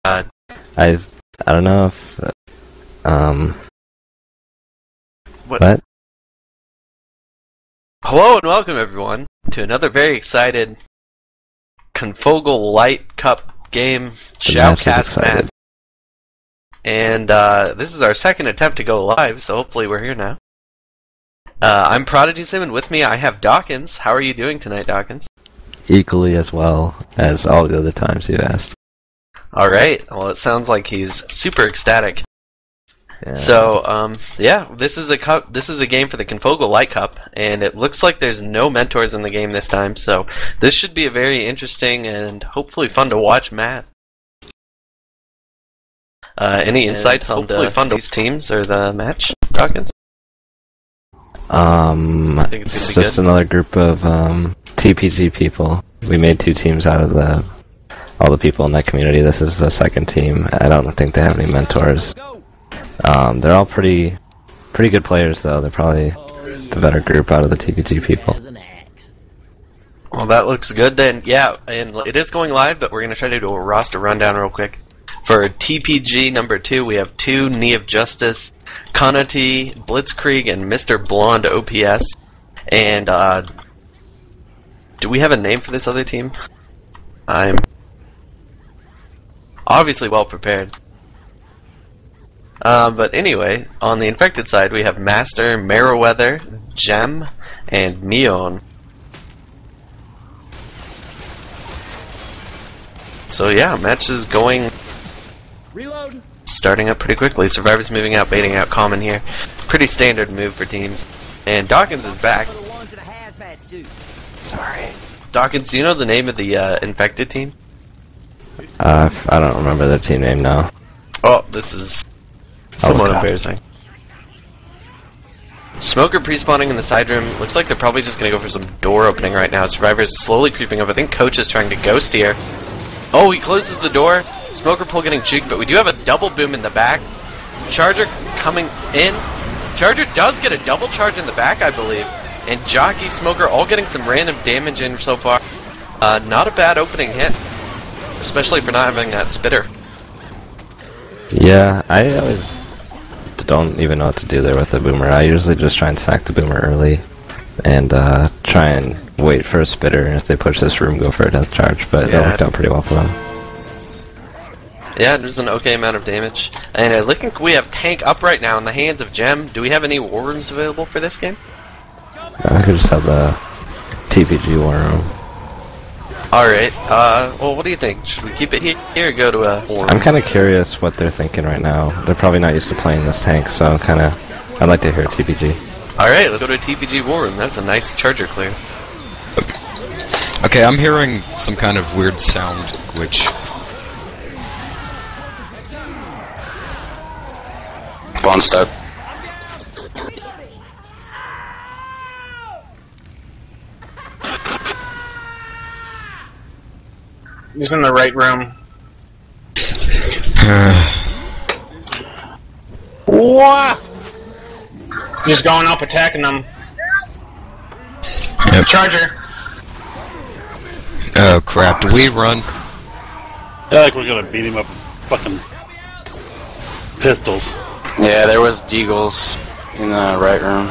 I don't know if what? Hello and welcome everyone to another very excited Confogl Lite Cup game shoutcast match. And this is our second attempt to go live, so hopefully we're here now. I'm Prodigy Sim, and with me I have Dawkins. How are you doing tonight, Dawkins? Equally as well as all the other times you asked. Alright, well it sounds like he's super ecstatic. Yeah. So, yeah, this is a game for the Confogl Lite Cup, and it looks like there's no mentors in the game this time, so this should be a very interesting and hopefully fun to watch match. Any insights on these teams or the match, Dawkins? It's just another group of TPG people. We made two teams out of all the people in that community. This is the second team. I don't think they have any mentors. They're all pretty good players, though. They're probably the better group out of the TPG people. Well, that looks good then. Yeah, and it is going live, but we're going to try to do a roster rundown real quick. For TPG number 2, we have 2 Knee of Justice, Conati, Blitzkrieg, and Mr. Blonde OPS. And, do we have a name for this other team? I'm obviously well prepared. But anyway, on the infected side, we have Master, Meriwether, Gem, and Mion. So yeah, match is going... Reload. Starting up pretty quickly. Survivors moving out, baiting out, common here. Pretty standard move for teams. And Dawkins is back. Sorry. Dawkins, do you know the name of the infected team? I don't remember their team name now. Oh, this is somewhat embarrassing. Smoker pre-spawning in the side room. Looks like they're probably just going to go for some door opening right now. Survivors slowly creeping up. I think Coach is trying to ghost here. Oh, he closes the door. Smoker pull getting juked, but we do have a double boom in the back. Charger coming in. Charger does get a double charge in the back, I believe. And Jockey, Smoker all getting some random damage in so far. Not a bad opening hit. Especially for not having that spitter. Yeah, I always don't even know what to do there with the boomer. I usually just try and sack the boomer early and try and wait for a spitter, and if they push this room, go for a death charge, but that worked out pretty well for them. Yeah, there's an okay amount of damage. And I think we have Tank up right now in the hands of Gem. Do we have any war rooms available for this game? I could just have the TPG war room. Alright, well, what do you think? Should we keep it here or go to a war room? I'm kind of curious what they're thinking right now. They're probably not used to playing this tank, so I'd like to hear TPG. Alright, let's go to a TPG war room. That's a nice charger clear. Okay, I'm hearing some kind of weird sound glitch. One step. He's in the right room. What? He's going up attacking them. Yep. Charger. Oh crap, do we run? I feel like we're gonna beat him up with fucking pistols. Yeah, there was Deagles in the right room.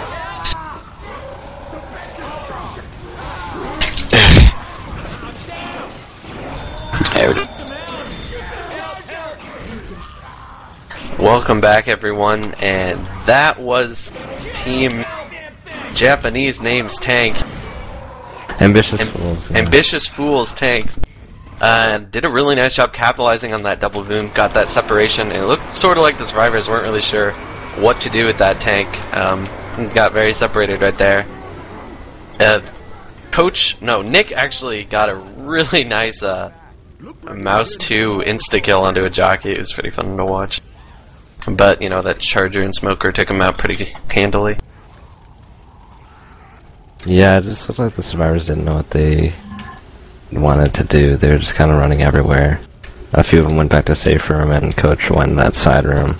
Welcome back, everyone, and that was Team Japanese Names Tank. Ambitious Fools. Yeah. Ambitious Fools Tank. Did a really nice job capitalizing on that double boom, got that separation, and it looked sort of like the survivors weren't really sure what to do with that tank. Got very separated right there. Nick actually got a really nice mouse 2 insta-kill onto a jockey. It was pretty fun to watch. But, you know, that Charger and Smoker took him out pretty handily. Yeah, it just looked like the survivors didn't know what they wanted to do. They were just kind of running everywhere. A few of them went back to safe room, and Coach went in that side room.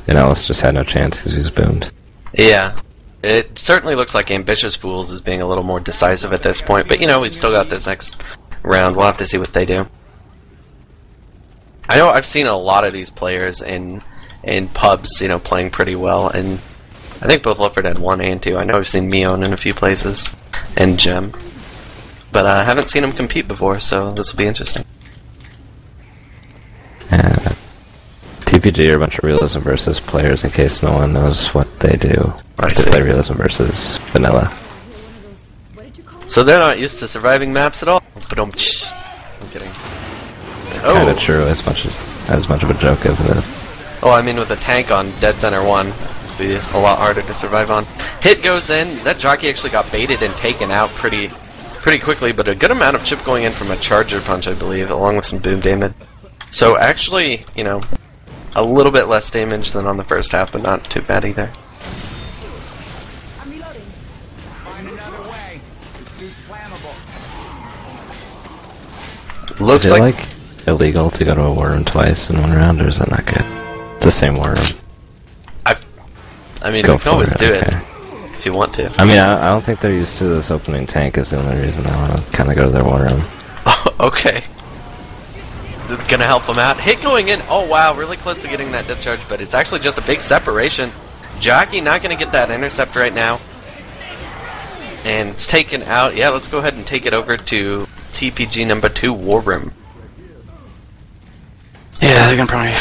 And Ellis just had no chance because he was boomed. Yeah. It certainly looks like Ambitious Fools is being a little more decisive at this point, but, you know, we've still got this next round. We'll have to see what they do. I know I've seen a lot of these players in pubs, you know, playing pretty well, and I think both Left 4 Dead 1 and 2. I know I've seen Mion in a few places, and Gem. But I haven't seen them compete before, so this will be interesting. TPG are a bunch of realism versus players, in case no one knows what they do. I They see. play realism versus vanilla. So they're not used to surviving maps at all? I'm kidding. Kind of true, as much of a joke, isn't it? Oh, I mean, with a tank on Dead Center 1, it'd be a lot harder to survive on. Hit goes in. That jockey actually got baited and taken out pretty quickly, but a good amount of chip going in from a charger punch, I believe, along with some boom damage. So actually, you know, a little bit less damage than on the first half, but not too bad either. Looks Is it like illegal to go to a war room twice in one round, or is that not good? It's the same war room. I mean, Go you can for always it, do okay. it if you want to. I mean, I don't think they're used to this opening tank is the only reason I want to kind of go to their war room. Okay. Gonna help them out. Hit going in. Oh wow, really close to getting that death charge, but it's actually just a big separation. Jockey not gonna get that intercept right now. And it's taken out. Yeah, let's go ahead and take it over to TPG number 2 War Room. Yeah, they can probably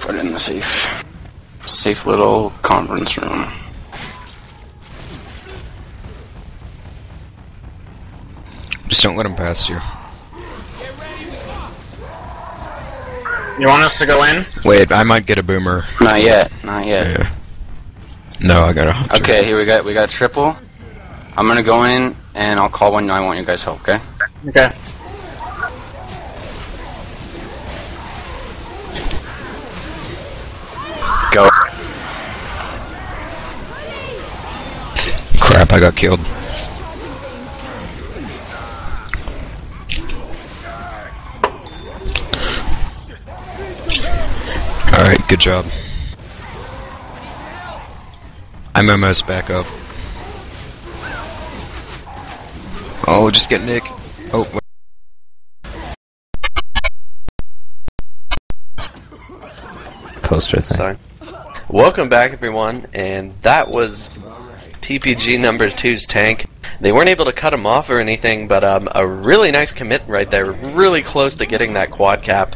put it in the safe little conference room. Just don't let them past you. You want us to go in? Wait, I might get a boomer. Not yet. Not yet. Yeah. No, I got a hunter. Okay, here we got a triple. I'm gonna go in and I'll call when I want your guys' help. Okay. Okay. Go. Crap, I got killed. Alright, good job. I'm almost back up. Oh, just get Nick. Oh, wait. Poster thing. Sorry. Welcome back, everyone, and that was TPG number 2's tank. They weren't able to cut him off or anything, but a really nice commit right there, really close to getting that quad cap.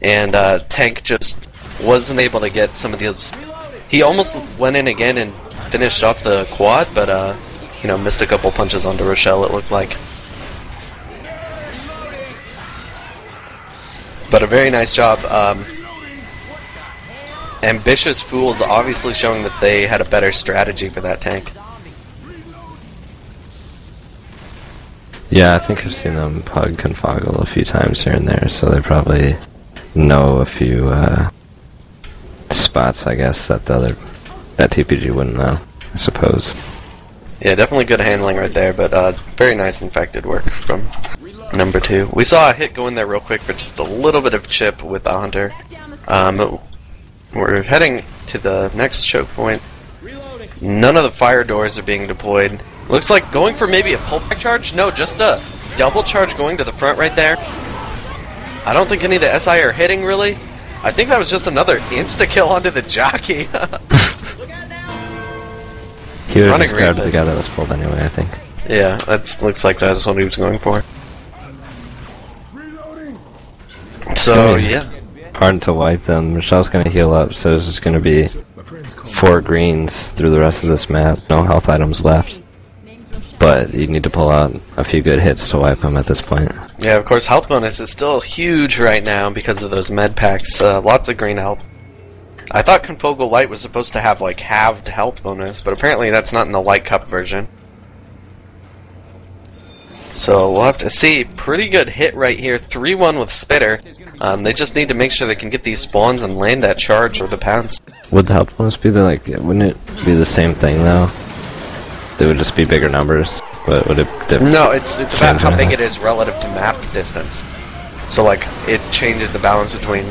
And Tank just wasn't able to get some of these. He almost went in again and finished off the quad, but you know, missed a couple punches onto Rochelle, it looked like. But a very nice job. Ambitious Fools obviously showing that they had a better strategy for that tank. Yeah, I think I've seen them pug Confogl a few times here and there, so they probably know a few spots, I guess, that that TPG wouldn't know, I suppose. Yeah, definitely good handling right there, but very nice infected work from number 2. We saw a hit go in there real quick for just a little bit of chip with the hunter. We're heading to the next choke point. None of the fire doors are being deployed. Looks like going for maybe a pullback charge? No, just a double charge going to the front right there. I don't think any of the SI are hitting, really. I think that was just another insta-kill onto the jockey. He would have Running just grabbed rampage. the guy that was pulled anyway, I think. Yeah, that looks like that's what he was going for. So, yeah. Hard to wipe them. Michelle's gonna heal up, so it's just gonna be 4 greens through the rest of this map. No health items left. But you need to pull out a few good hits to wipe them at this point. Yeah, of course, health bonus is still huge right now because of those med packs. Lots of green health. I thought Confogl Lite was supposed to have, like, halved health bonus, but apparently that's not in the Light Cup version. So we'll have to see. Pretty good hit right here. 3-1 with Spitter. They just need to make sure they can get these spawns and land that charge or the pounce. Would the health bonus be wouldn't it be the same thing though? They would just be bigger numbers, but would it differ? No, it's about Change how that. big it is relative to map distance. So, like, it changes the balance between...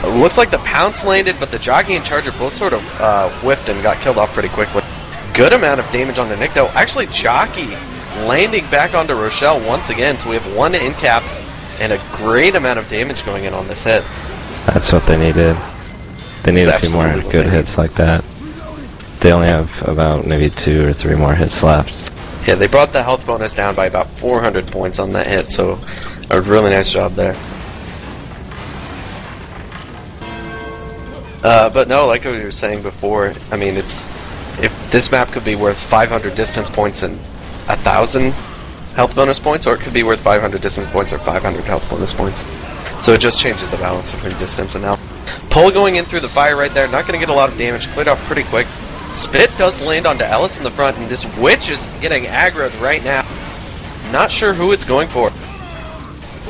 It looks like the pounce landed, but the jockey and charger both sort of whiffed and got killed off pretty quickly. Good amount of damage on the Nick, though. Actually, jockey landing back onto Rochelle once again, so we have 1 in cap, And a great amount of damage going in on this hit. That's what they needed. They need a few more absolutely what good they hits like that. They only have about maybe 2 or 3 more hits left. Yeah, they brought the health bonus down by about 400 points on that hit, so a really nice job there. But no, like we were saying before, I mean, if this map could be worth 500 distance points and 1,000 health bonus points, or it could be worth 500 distance points or 500 health bonus points. So it just changes the balance between distance and health. Pull going in through the fire right there, not going to get a lot of damage, cleared off pretty quick. Spit does land onto Ellis in the front, and this witch is getting aggroed right now. Not sure who it's going for.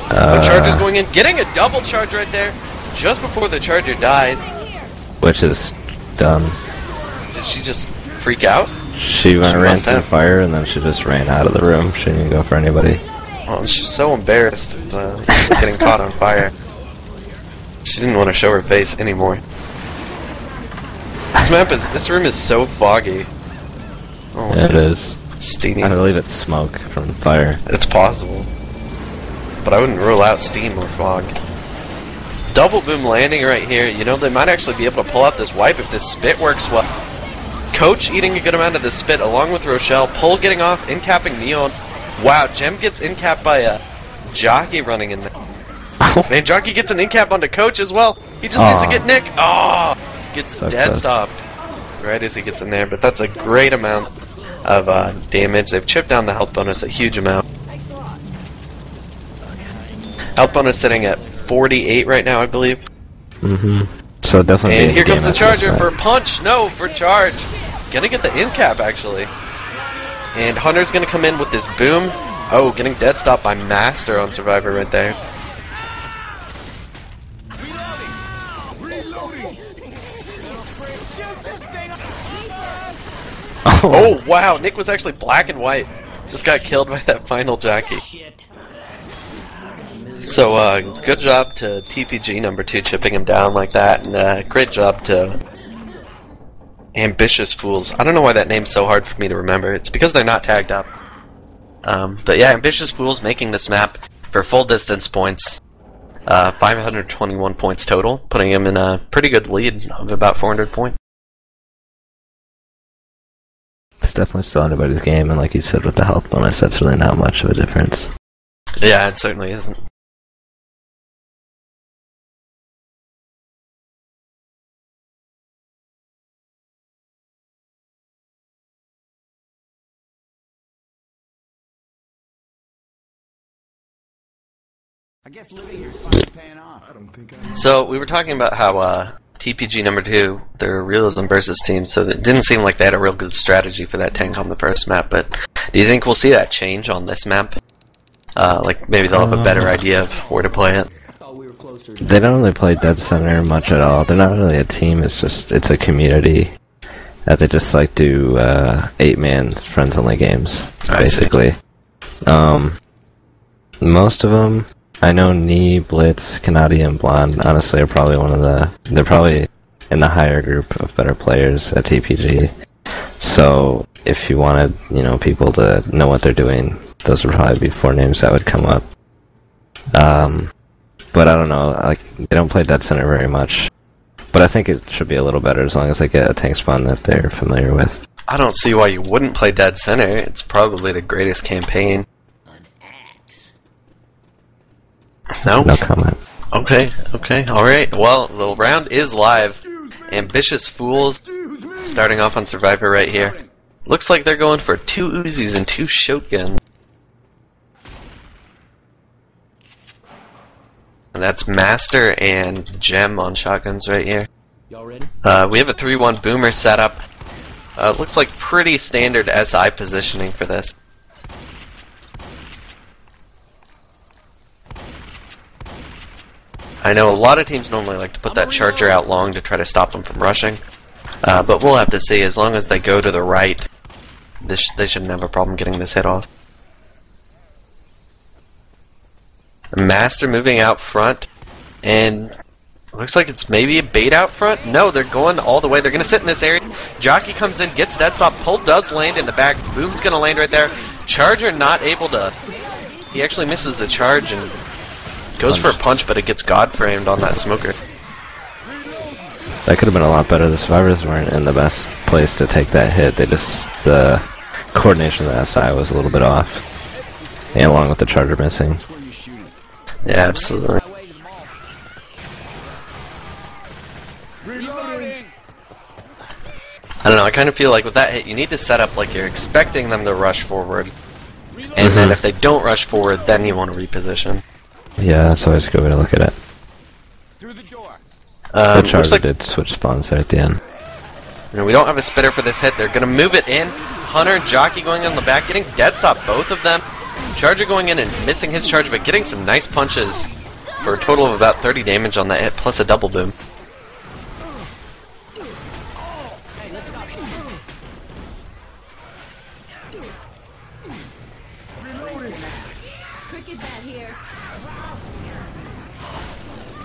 The charger's going in, getting a double charge right there, just before the charger dies. Which is done. Did she just freak out? She ran through fire and then she just ran out of the room. She didn't go for anybody. Oh, she's so embarrassed getting caught on fire. She didn't want to show her face anymore. This room is so foggy. Oh, yeah, it is. It's steamy. I believe it's smoke from the fire. It's possible. But I wouldn't rule out steam or fog. Double boom landing right here. You know, they might actually be able to pull out this wipe if this spit works well. Coach eating a good amount of the spit along with Rochelle. Pull getting off, in-capping Neon. Wow, Gem gets in-capped by a Jockey running in there. Man, Jockey gets an in-cap onto Coach as well. He just needs to get Nick. Oh, gets So dead close. Stopped right as he gets in there. But that's a great amount of damage. They've chipped down the health bonus a huge amount. Health bonus sitting at 48 right now, I believe. Mm-hmm. So definitely. And here comes the charger for punch. No, for charge. Gonna get the in cap actually. And Hunter's gonna come in with this boom. Oh, getting dead stopped by Master on Survivor right there. Oh wow, Nick was actually black and white. Just got killed by that final jockey. So, good job to TPG number 2 chipping him down like that, and great job to Ambitious Fools. I don't know why that name's so hard for me to remember. It's because they're not tagged up. But yeah, Ambitious Fools making this map for full distance points. 521 points total, putting him in a pretty good lead of about 400 points. It's definitely still anybody's game, and like you said with the health bonus, that's really not much of a difference. Yeah, it certainly isn't. I guess living here's finally paying off. I don't think So we were talking about how TPG number 2, their realism versus team, so it didn't seem like they had a real good strategy for that tank on the first map, but do you think we'll see that change on this map? Like maybe they'll have a better idea of where to play it? They don't really play dead center much at all. They're not really a team, it's a community that they just like do 8-man friends only games, basically. Most of them, I know Knee, Blitz, Kanadi, and Blonde honestly are probably they're probably in the higher group of better players at TPG. So if you wanted, people to know what they're doing, those would probably be 4 names that would come up. But I don't know, they don't play dead center very much. But I think it should be a little better as long as they get a tank spawn that they're familiar with. I don't see why you wouldn't play dead center. It's probably the greatest campaign. No? No comment. Okay, alright. Well, the round is live. Ambitious Fools starting off on Survivor right here. Looks like they're going for 2 Uzis and 2 shotguns. And that's Master and Gem on shotguns right here. Y'all ready? We have a 3-1 boomer setup. Looks like pretty standard SI positioning for this. I know a lot of teams normally like to put that charger out long to try to stop them from rushing. But we'll have to see. As long as they go to the right, they shouldn't have a problem getting this hit off. Master moving out front, and looks like it's maybe a bait out front. No, they're going all the way. They're going to sit in this area. Jockey comes in, gets that stop. Pull does land in the back. Boom's going to land right there. Charger not able to... He actually misses the charge, and Goes for a punch, but it gets God framed on that smoker. That could have been a lot better. The survivors weren't in the best place to take that hit. The coordination of the SI was a little bit off. And along with the charger missing. Yeah, absolutely. I don't know, I kind of feel like with that hit, you need to set up like you're expecting them to rush forward. And then if they don't rush forward, then you want to reposition. Yeah, that's always a good way to look at it. The charger did switch spawns there at the end. You know, we don't have a spitter for this hit. They're going to move it in. Hunter and Jockey going on the back, getting dead stop both of them. Charger going in and missing his charge, but getting some nice punches for a total of about 30 damage on that hit, plus a double boom.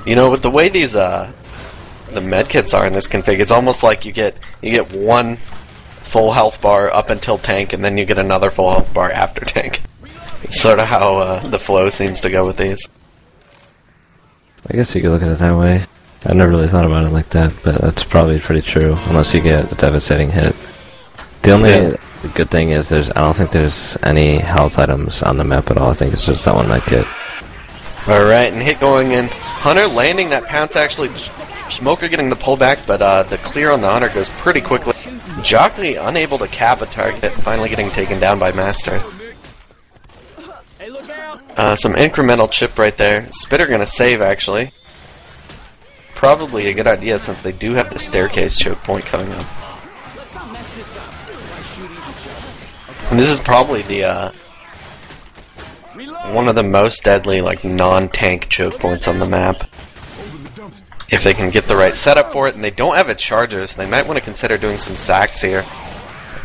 You know, with the way these the medkits are in this config, it's almost like you get one full health bar up until tank, and then you get another full health bar after tank. It's sort of how the flow seems to go with these. I guess you could look at it that way. I never really thought about it like that, but that's probably pretty true, unless you get a devastating hit. The only good thing is I don't think there's any health items on the map at all. I think it's just that one medkit. Alright, and hit going in. Hunter landing that pounce, actually. Smoker getting the pullback, but the clear on the Hunter goes pretty quickly. Jockey unable to cap a target, finally getting taken down by Master. Some incremental chip right there. Spitter gonna save, actually. Probably a good idea since they do have the staircase choke point coming up. And this is probably the one of the most deadly, like, non-tank choke points on the map. If they can get the right setup for it, and they don't have a charger, so they might want to consider doing some sacks here.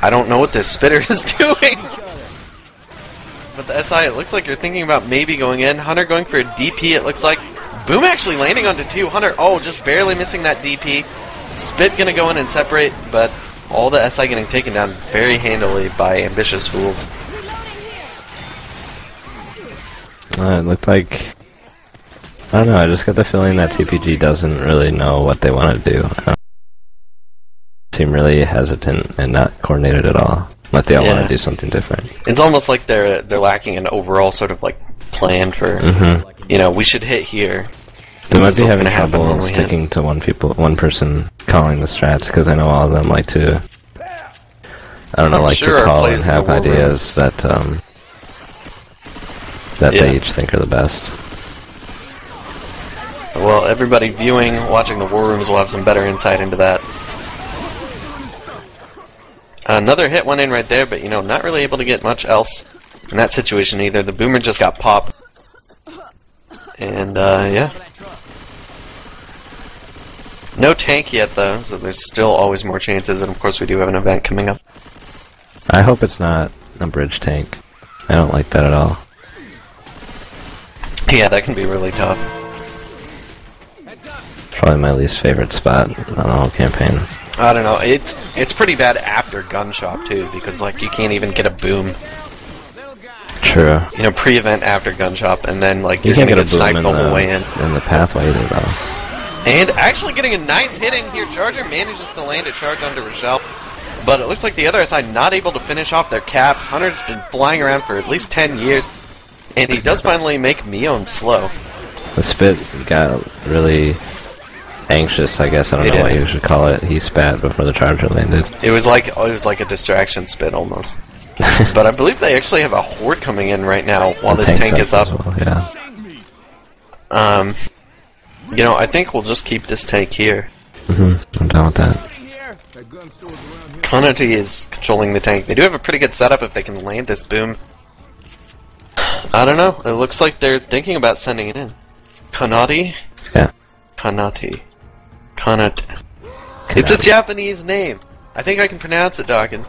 I don't know what this spitter is doing! But the SI, it looks like you're thinking about maybe going in. Hunter going for a DP, it looks like. Boom actually landing onto 2. Hunter, just barely missing that DP. Spit gonna go in and separate, but all the SI getting taken down very handily by Ambitious Fools. It looked like... I don't know, I just got the feeling that TPG doesn't really know what they want to do. Seem really hesitant and not coordinated at all. Like they all want to do something different. It's almost like they're lacking an overall sort of like plan for, you know, we should hit here. They might be having trouble sticking to one person calling the strats, because I know all of them like to, I don't know, like to call and have ideas that they each think are the best. Well, everybody watching the war rooms will have some better insight into that. Another hit went in right there, but, you know, not really able to get much else in that situation either. The boomer just got popped. And, yeah. No tank yet, though, so there's still always more chances, and of course we do have an event coming up. I hope it's not a bridge tank. I don't like that at all. Yeah, that can be really tough. Probably my least favorite spot on the whole campaign. I don't know, it's pretty bad after gun shop too, because like you can't even get a boom. True. You know, pre-event after gun shop, and then like you're gonna get sniped all the way in. In the pathway either, though. And actually getting a nice hit in here. Charger manages to land a charge onto Rochelle, but it looks like the other side not able to finish off their caps. Hunter's been flying around for at least 10 years, and he does finally make Mion slow. The spit got really anxious, I guess. I don't know what you should call it. He spat before the charger landed. It was like a distraction spit almost. But I believe they actually have a horde coming in right now while this tank is up. Well, yeah. You know, I think we'll just keep this tank here. I'm down with that. Kanati is controlling the tank. They do have a pretty good setup if they can land this boom. I don't know. It looks like they're thinking about sending it in. Kanati? Yeah. Kanati. Kanat. It's a Japanese name. I think I can pronounce it, Dawkins.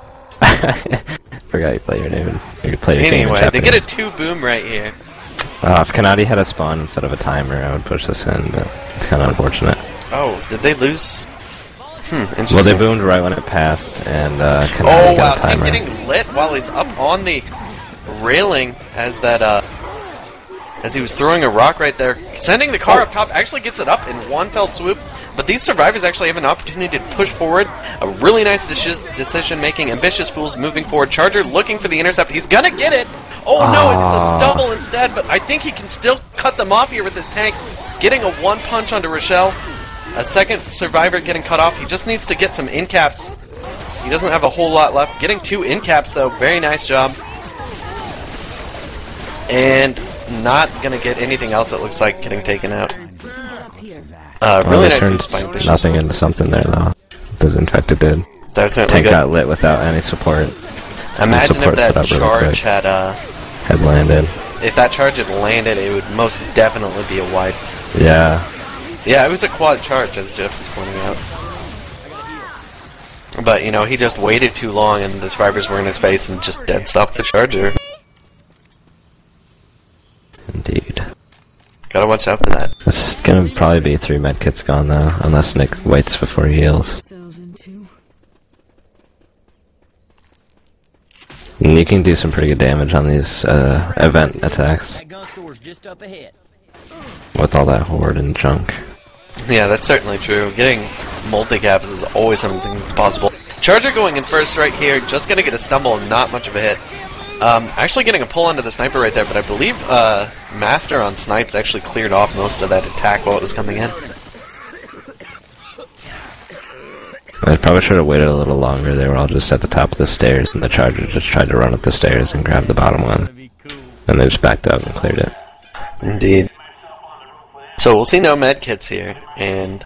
Forgot you play your name. You play your anyway, game in they get a 2 boom right here. If Kanati had a spawn instead of a timer, I would push this in, but it's kind of unfortunate. Oh, did they lose? Interesting. Well, they boomed right when it passed, and Kanati got a timer. Him getting lit while he's up on the railing as that as he was throwing a rock right there. Sending the car up top, actually gets it up in one fell swoop. But these survivors actually have an opportunity to push forward. A really nice decision-making. Ambitious Fools moving forward. Charger looking for the intercept. He's gonna get it! Oh no, it's a stumble instead, but I think he can still cut them off here with his tank. Getting a one punch onto Rochelle. A second survivor getting cut off. He just needs to get some in-caps. He doesn't have a whole lot left. Getting 2 in-caps though. Very nice job. And not gonna get anything else that looks like getting taken out. Really nice moves by Ambitious. Nothing into something there though. The infected did. That's certainly Tank good. got lit without any support. Imagine if that charge had landed. If that charge had landed, it would most definitely be a wipe. Yeah. Yeah, it was a quad charge, as Jeff was pointing out. But, you know, he just waited too long and the survivors were in his face and just dead stopped the charger. Indeed. Gotta watch out for that. It's gonna probably be 3 medkits gone though, unless Nick waits before he heals. And you can do some pretty good damage on these event attacks. With all that horde and junk. Yeah, that's certainly true. Getting multi-caps is always something that's possible. Charger going in first right here, just gonna get a stumble and not much of a hit. Actually getting a pull onto the sniper right there, but I believe Master on snipes actually cleared off most of that attack while it was coming in. I probably should have waited a little longer. They were all just at the top of the stairs, and the Charger just tried to run up the stairs and grab the bottom one. And they just backed up and cleared it. Indeed. So we'll see no medkits here, and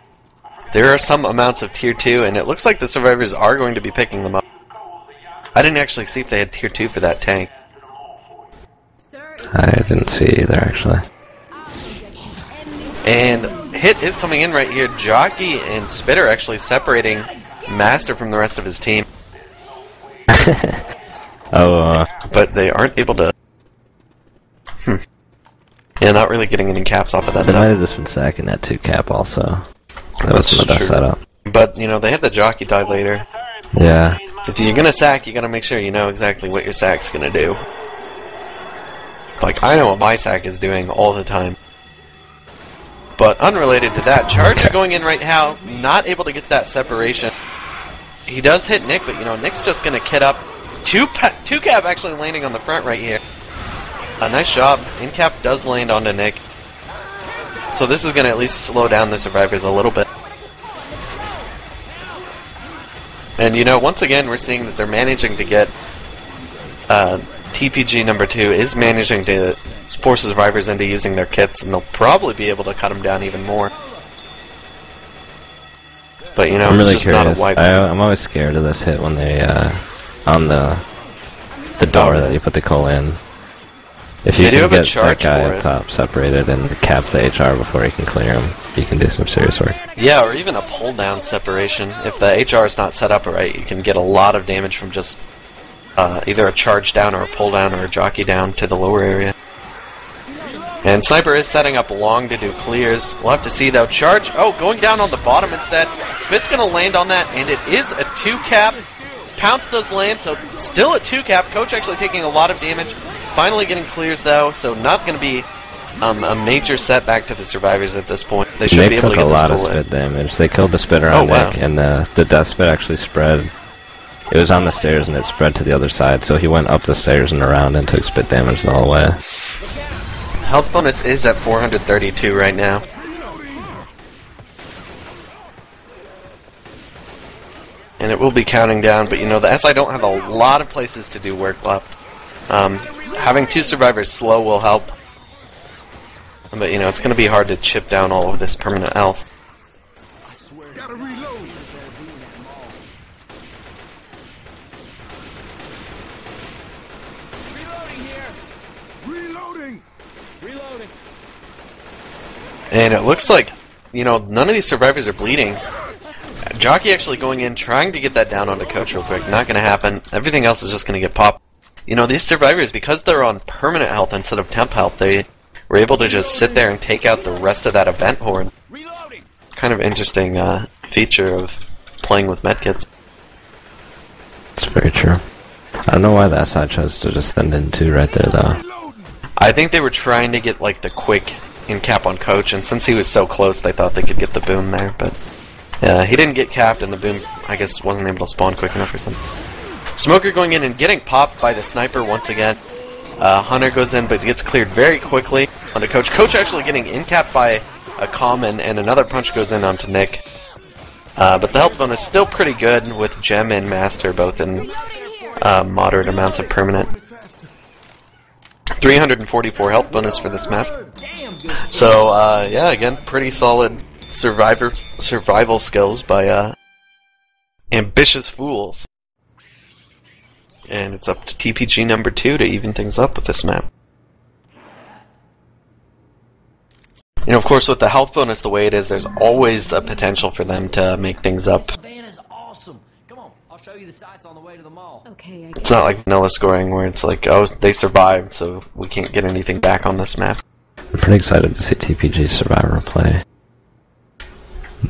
there are some amounts of tier 2, and it looks like the survivors are going to be picking them up. I didn't actually see if they had tier 2 for that tank. I didn't see either, actually. And hit is coming in right here. Jockey and Spitter actually separating Master from the rest of his team. But they aren't able to... Yeah, not really getting any caps off of that. They might have just been sacking that 2 cap also. That wasn't the best setup. But, you know, they had the Jockey die later. Yeah. If you're gonna sack, you gotta make sure you know exactly what your sack's gonna do. Like, I know what my sack is doing all the time. But unrelated to that, Charger going in right now, not able to get that separation. He does hit Nick, but you know, Nick's just gonna kit up. 2 cap actually landing on the front right here. A nice job. In cap does land onto Nick. So this is gonna at least slow down the survivors a little bit. And you know, once again, we're seeing that they're managing to get TPG number 2 is managing to force survivors into using their kits, and they'll probably be able to cut them down even more. But you know, I'm really it's just curious. not a wipe. I'm always scared of this hit when they on the door that you put the coal in. If you can get that guy up top separated and cap the HR before he can clear him, you can do some serious work. Yeah, or even a pull down separation. If the HR is not set up right, you can get a lot of damage from just either a charge down or a pull down or a jockey down to the lower area. And Sniper is setting up long to do clears. We'll have to see though. Charge, going down on the bottom instead. Spit's gonna land on that, and it is a 2 cap. Pounce does land, so still a 2 cap. Coach actually taking a lot of damage. Finally getting clears though, so not gonna be a major setback to the survivors at this point. They should be able to get this took a lot of spit damage. They killed the spitter on Nick, and the death spit actually spread. It was on the stairs and it spread to the other side, so he went up the stairs and around and took spit damage the whole way. Health bonus is at 432 right now. And it will be counting down, but you know, the SI don't have a lot of places to do work left. Having 2 survivors slow will help. But you know, it's going to be hard to chip down all of this permanent health. And it looks like, you know, none of these survivors are bleeding. Jockey actually going in, trying to get that down onto Coach real quick. Not going to happen. Everything else is just going to get popped. You know, these survivors, because they're on permanent health instead of temp health, they were able to just sit there and take out the rest of that event horde. Kind of interesting feature of playing with medkits. It's very true. I don't know why the SI chose to just send in 2 right there, though. I think they were trying to get like the quick in cap on Coach, and since he was so close, they thought they could get the boom there. But he didn't get capped, and the boom, I guess, wasn't able to spawn quick enough or something. Smoker going in and getting popped by the sniper once again. Hunter goes in, but gets cleared very quickly onto Coach. Coach actually getting in-capped by a common, and another punch goes in onto Nick. But the health bonus is still pretty good with Gem and Master both in moderate amounts of permanent. 344 health bonus for this map. So, yeah, again, pretty solid survival skills by Ambitious Fools. And it's up to TPG number 2 to even things up with this map. You know, of course, with the health bonus the way it is, there's always a potential for them to make things up. Savannah's awesome. Come on, I'll show you the sights on the way to the mall. Okay, I It's not like vanilla scoring where it's like, oh, they survived, so we can't get anything back on this map. I'm pretty excited to see TPG Survivor play.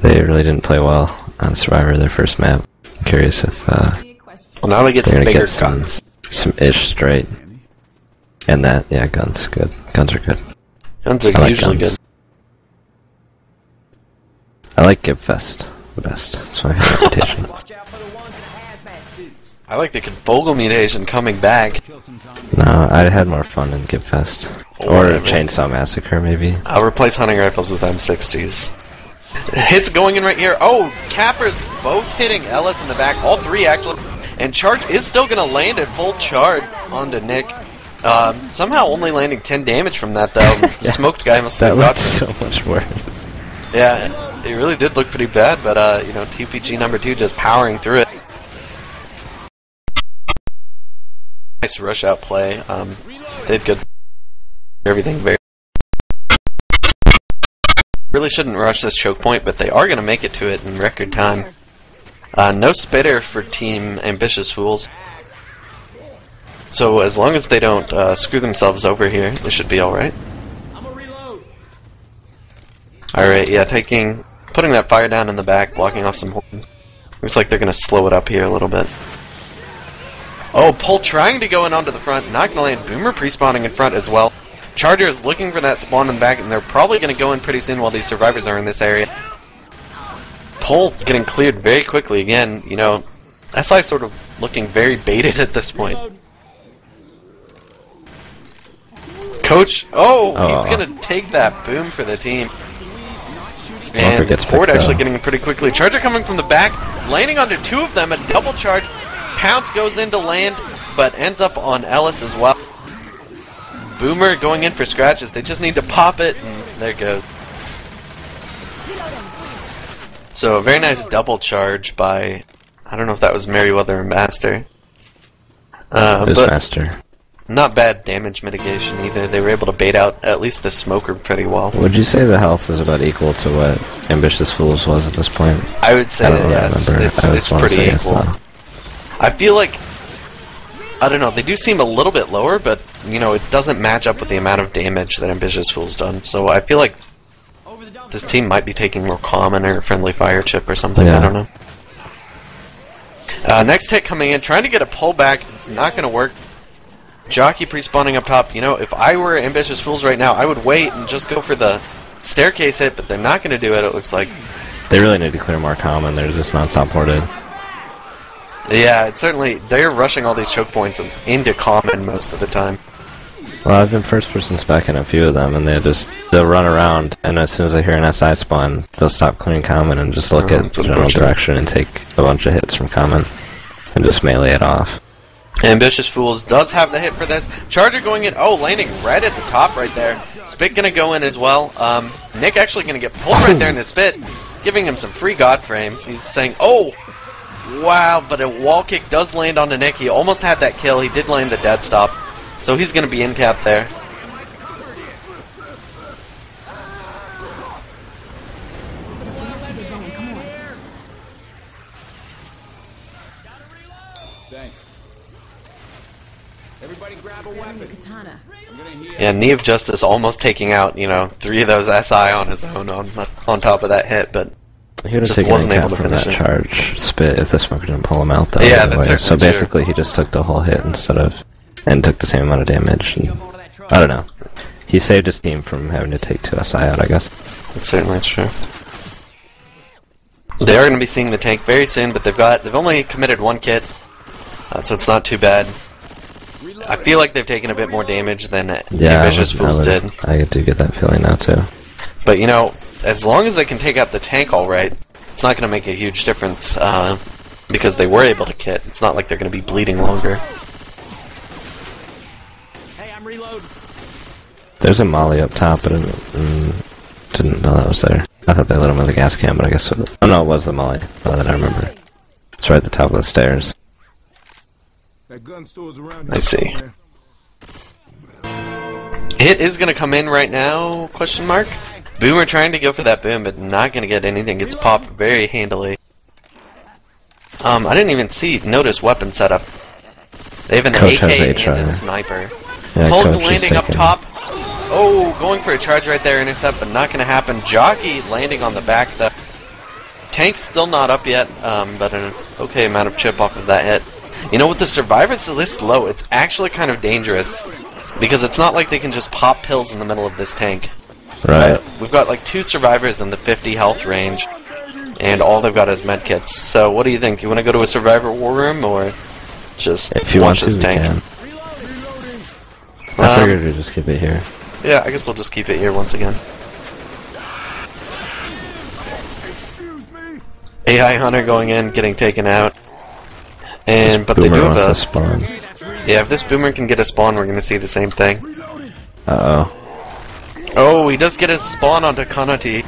They really didn't play well on Survivor, their first map. I'm curious if Well, now they get they're some gonna bigger get guns. some ish straight. And that, yeah, guns, good. Guns are good. Guns are I like usually guns. good. I like Gibfest the best. That's my favorite reputation. Watch out for the ones in the hazmat suits. I like the Confogl mutation coming back. No, I had more fun in Gibfest. Or Chainsaw Massacre, maybe. I'll replace hunting rifles with M60s. Hits going in right here. Oh, Cappers both hitting Ellis in the back. All three, actually. And charge is still going to land at full charge onto Nick. Somehow only landing 10 damage from that, though. The smoked guy must have That got looked so much worse. Yeah, it really did look pretty bad, but, you know, TPG number 2 just powering through it. Nice rush out play. Did good. Everything very. Really shouldn't rush this choke point, but they are going to make it to it in record time. No spitter for Team Ambitious Fools. So as long as they don't screw themselves over here, they should be alright. Alright, yeah, putting that fire down in the back, blocking off some horn. Looks like they're going to slow it up here a little bit. Oh, Pull trying to go in onto the front, not going to land. Boomer pre-spawning in front as well. Charger is looking for that spawn in the back, and they're probably going to go in pretty soon while these survivors are in this area. Pull getting cleared very quickly again. You know, SI sort of looking very baited at this point. Coach, he's going to take that boom for the team. And Ford actually getting it pretty quickly. Charger coming from the back, landing onto two of them, a double charge. Pounce goes in to land, but ends up on Ellis as well. Boomer going in for scratches. They just need to pop it, and there it goes. So a very nice double charge by, I don't know if that was Merryweather or Master. It was Master. Not bad damage mitigation either. They were able to bait out at least the smoker pretty well. Would you say the health is about equal to what Ambitious Fools was at this point? I would say yes. It's pretty equal. I feel like, I don't know, they do seem a little bit lower, but, you know, it doesn't match up with the amount of damage that Ambitious Fool's done. So I feel like this team might be taking more common or friendly fire chip or something, yeah. I don't know. Next hit coming in, trying to get a pullback, it's not going to work. Jockey pre-spawning up top, you know, if I were Ambitious Fools right now, I would wait and just go for the staircase hit, but they're not going to do it, it looks like. They really need to clear more common, they're just not supported. Yeah, it's certainly, they're rushing all these choke points into common most of the time. Well, I've been first person specking a few of them, and they'll run around, and as soon as they hear an SI spawn, they'll stop clearing common and just look at the general direction and take a bunch of hits from common, and just melee it off. Ambitious Fools does have the hit for this. Charger going in, landing right at the top right there. Spit gonna go in as well. Nick actually gonna get pulled right there in the Spit, giving him some free God frames. He's saying, wow, but a wall kick does land onto Nick. He almost had that kill. He did land the dead stop. So he's going to be in cap there. Thanks. Everybody grab a weapon. Katana. Yeah, Knee of Justice almost taking out, you know, 3 of those SI on his own on top of that hit, but He would have just taken wasn't a able cap to from finish that it. charge spit if the smoker didn't pull him out though. Yeah, that's certainly so true. basically he just took the whole hit and took the same amount of damage. And I don't know. He saved his team from having to take 2SI out, I guess. That's certainly true. They are going to be seeing the tank very soon, but they've only committed 1 kit, so it's not too bad. I feel like they've taken a bit more damage than the Ambitious Fools did. I do get that feeling now too. But you know, as long as they can take out the tank all right, it's not going to make a huge difference because they were able to kit. It's not like they're going to be bleeding longer. Hey, I'm reloading. There's a molly up top, but I didn't know that was there. I thought they let him with the gas can, but I guess oh no, it was the molly. Now that I remember, it's right at the top of the stairs. That gun store's around I see. Hit is going to come in right now, question mark. Boomer trying to go for that boom, but not going to get anything. Gets popped very handily. I didn't even notice weapon setup. They have an Coach AK has and a sniper. Yeah, Hulk Coach is landing up taking- top. Oh, going for a charge right there, intercept, but not going to happen. Jockey landing on the back, though. Tank's still not up yet, but an okay amount of chip off of that hit. You know, with the survivors this low, it's actually kind of dangerous, because it's not like they can just pop pills in the middle of this tank. Right. We've got like 2 survivors in the 50 health range, and all they've got is medkits. So what do you think? You want to go to a survivor war room, or just If you want launch to, this we tank? can. I figured we'd just keep it here. Yeah, I guess we'll just keep it here once again. AI Hunter going in, getting taken out. And but they Boomer do have wants a to spawn. yeah. If this Boomer can get a spawn, we're going to see the same thing. Uh-oh. Oh, he does get his spawn onto Kanati.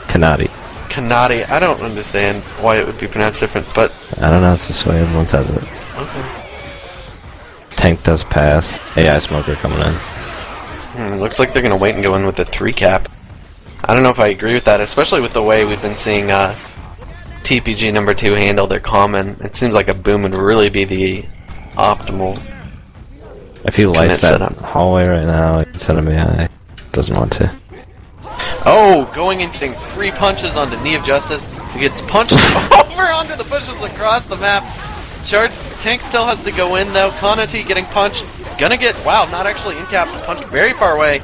Kanati. Kanati. I don't understand why it would be pronounced different, but I don't know, it's this way everyone says it. okay. Tank does pass. AI smoker coming in. Looks like they're going to wait and go in with the 3 cap. I don't know if I agree with that, especially with the way we've been seeing TPG number 2 handle their common. It seems like a boom would really be the optimal. If he lights that setup. hallway right now, instead of AI, doesn't want to. Oh, going and getting 3 punches onto Knee of Justice. He gets punched over onto the bushes across the map. Charge Tank still has to go in though. Kanati getting punched. Gonna get, wow, not actually in cap, punched very far away.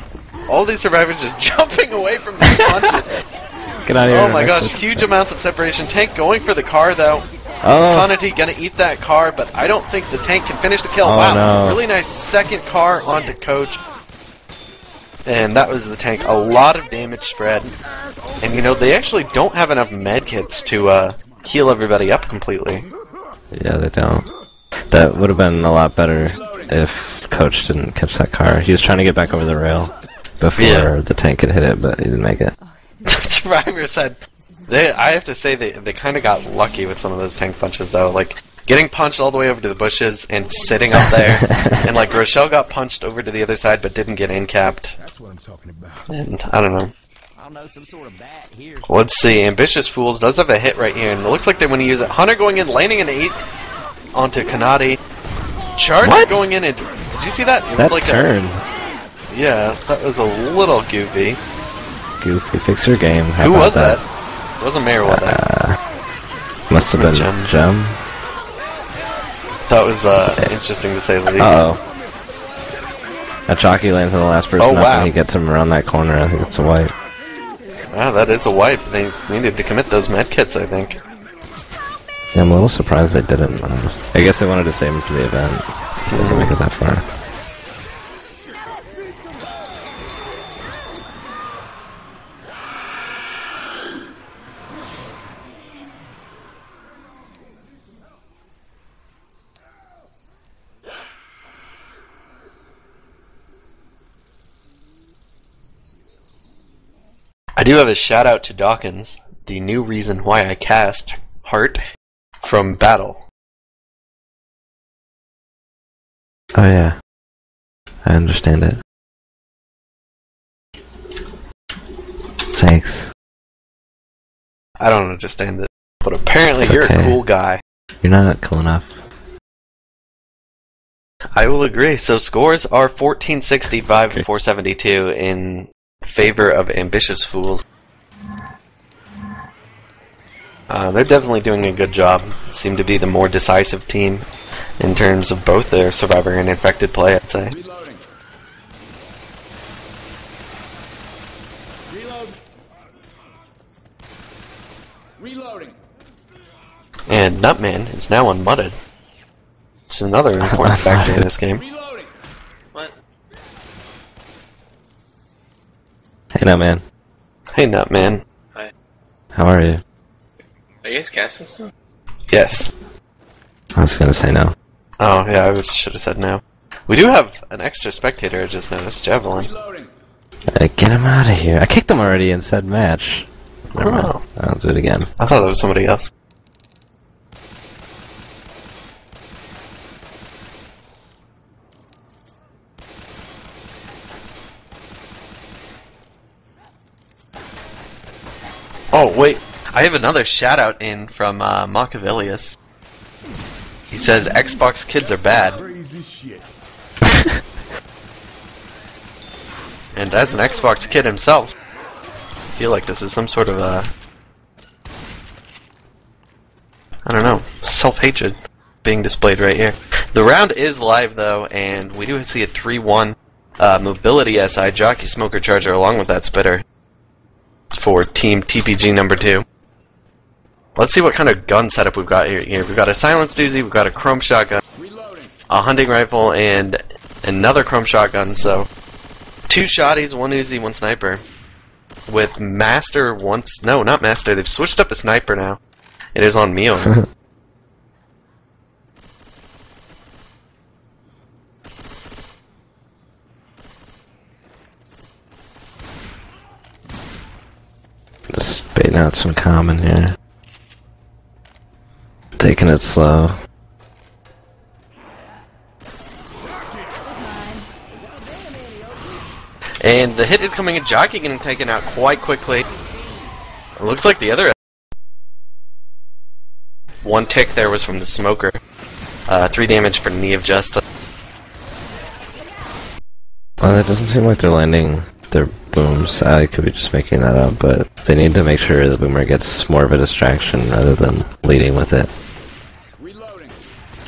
All these survivors just jumping away from these punches. Get out of here. Oh my gosh, huge amounts of separation. Tank going for the car though. Oh, Kanati gonna eat that car, but I don't think the tank can finish the kill. Oh, Wow, no. really nice second car onto Coach. And that was the tank. A lot of damage spread. And you know, they actually don't have enough medkits to heal everybody up completely. yeah, they don't. That would have been a lot better if Coach didn't catch that car. He was trying to get back over the rail before the tank could hit it, but he didn't make it. Survivor said, I have to say they kind of got lucky with some of those tank punches though. Like, getting punched all the way over to the bushes and sitting up there. And like, Rochelle got punched over to the other side but didn't get in-capped. That's what I'm talking about. And I don't know. I don't know, some sort of bat here. Let's see. Ambitious Fools does have a hit right here, and it looks like they want to use it. Hunter going in, landing an 8 onto Kanati. Charger What? going in, and did you see that? It That was like turn. yeah, that was a little goofy. Goofy, fix your game. How Who about was that? It wasn't Mayor, was it? Must have been Gem. Gem. That was interesting to say the least. Uh-oh. That jockey lands on the last person Oh, up wow. and he gets him around that corner. I think it's a wipe. Wow, that is a wipe. They needed to commit those medkits, I think. Yeah, I'm a little surprised they didn't. I guess they wanted to save him for the event. They didn't make it that far. I do have a shout out to Dawkins, the new reason why I cast Heart from Battle. Oh yeah. I understand it. Thanks. I don't understand it, but apparently It's you're okay. a cool guy. You're not cool enough. I will agree. So scores are 1465 and 472 in favor of Ambitious Fools. They're definitely doing a good job. Seem to be the more decisive team in terms of both their survivor and infected play, I'd say. Reloading. And Nutman is now unmudded, which is another important factor in this game. Reloading. What? Hey, no man. Hey, Nutman. How are you? Are you guys casting still? Yes. I was gonna say no. Oh, yeah, I should have said no. We do have an extra spectator, I just noticed, Javelin. Reloading. Get him out of here. I kicked him already and said match. Never mind. Oh. I'll do it again. I thought that was somebody else. Oh, wait. I have another shout-out in from Machiavellius. He says, Xbox kids are bad. Crazy shit. And as an Xbox kid himself, I feel like this is some sort of I don't know, self-hatred being displayed right here. The round is live though, and we do see a 3-1 Mobility SI Jockey Smoker Charger along with that spitter for Team TPG number 2. Let's see what kind of gun setup we've got here. We've got a silenced Uzi, we've got a chrome shotgun, a hunting rifle, and another chrome shotgun, so 2 shotties, 1 Uzi, 1 sniper. With Master once... No, not Master. They've switched up the sniper now. It is on Mio. Just baiting out some common here. Taking it slow. And the hit is coming in. Jockey getting taken out quite quickly. It looks like the other... 1 tick there was from the smoker. 3 damage for Knee of Justice. Well, it doesn't seem like they're landing their booms. I could be just making that up, but they need to make sure the boomer gets more of a distraction rather than leading with it. Reloading.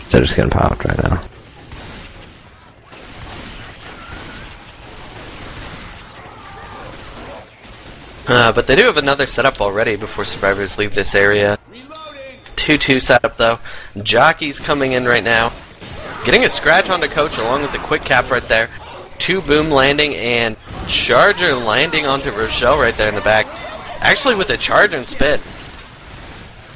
They're just getting popped right now. But they do have another setup already before survivors leave this area. 2-2 setup though. Jockey's coming in right now. Getting a scratch onto Coach along with the quick cap right there. 2 boom landing and Charger landing onto Rochelle right there in the back. Actually with a charge and spit.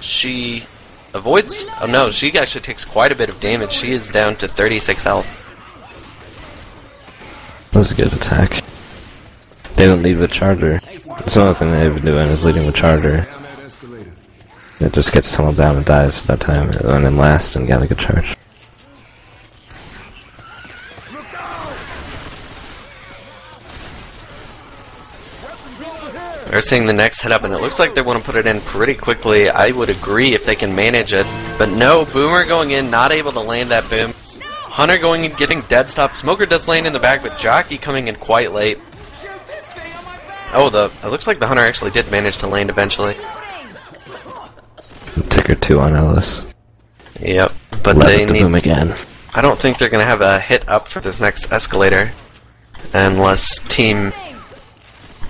She avoids... Oh no, she actually takes quite a bit of damage. She is down to 36 health. That was a good attack. They didn't lead with Charger. That's another thing they've been doing is leading with Charger. It just gets tunneled down and dies that time, and then last and get a good charge. They're seeing the next head up, and it looks like they want to put it in pretty quickly. I would agree if they can manage it. But no, Boomer going in, not able to land that boom. Hunter going in, getting dead stop. Smoker does land in the back, but Jockey coming in quite late. Oh, it looks like the Hunter actually did manage to land eventually. Ticker 2 on Ellis. Yep, but they need... boom again. I don't think they're going to have a hit up for this next escalator. Unless Team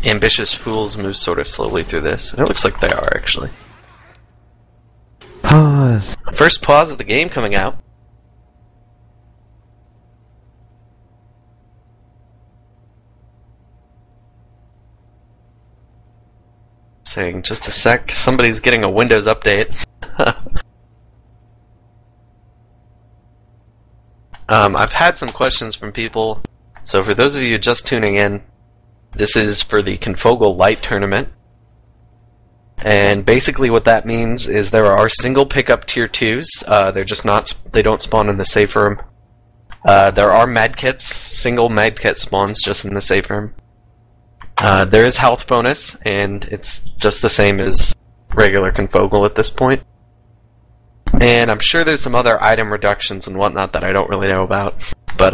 Ambitious Fools moves sort of slowly through this. And it looks like they are, actually. Pause! First pause of the game coming out. Saying, just a sec, somebody's getting a Windows update. I've had some questions from people, so for those of you just tuning in, this is for the Confogl Lite tournament. And basically what that means is there are single pickup tier 2s, they're just not, they don't spawn in the safe room. There are medkits, single medkit spawns just in the safe room. There is health bonus, and it's just the same as regular Confogl at this point. And I'm sure there's some other item reductions and whatnot that I don't really know about. But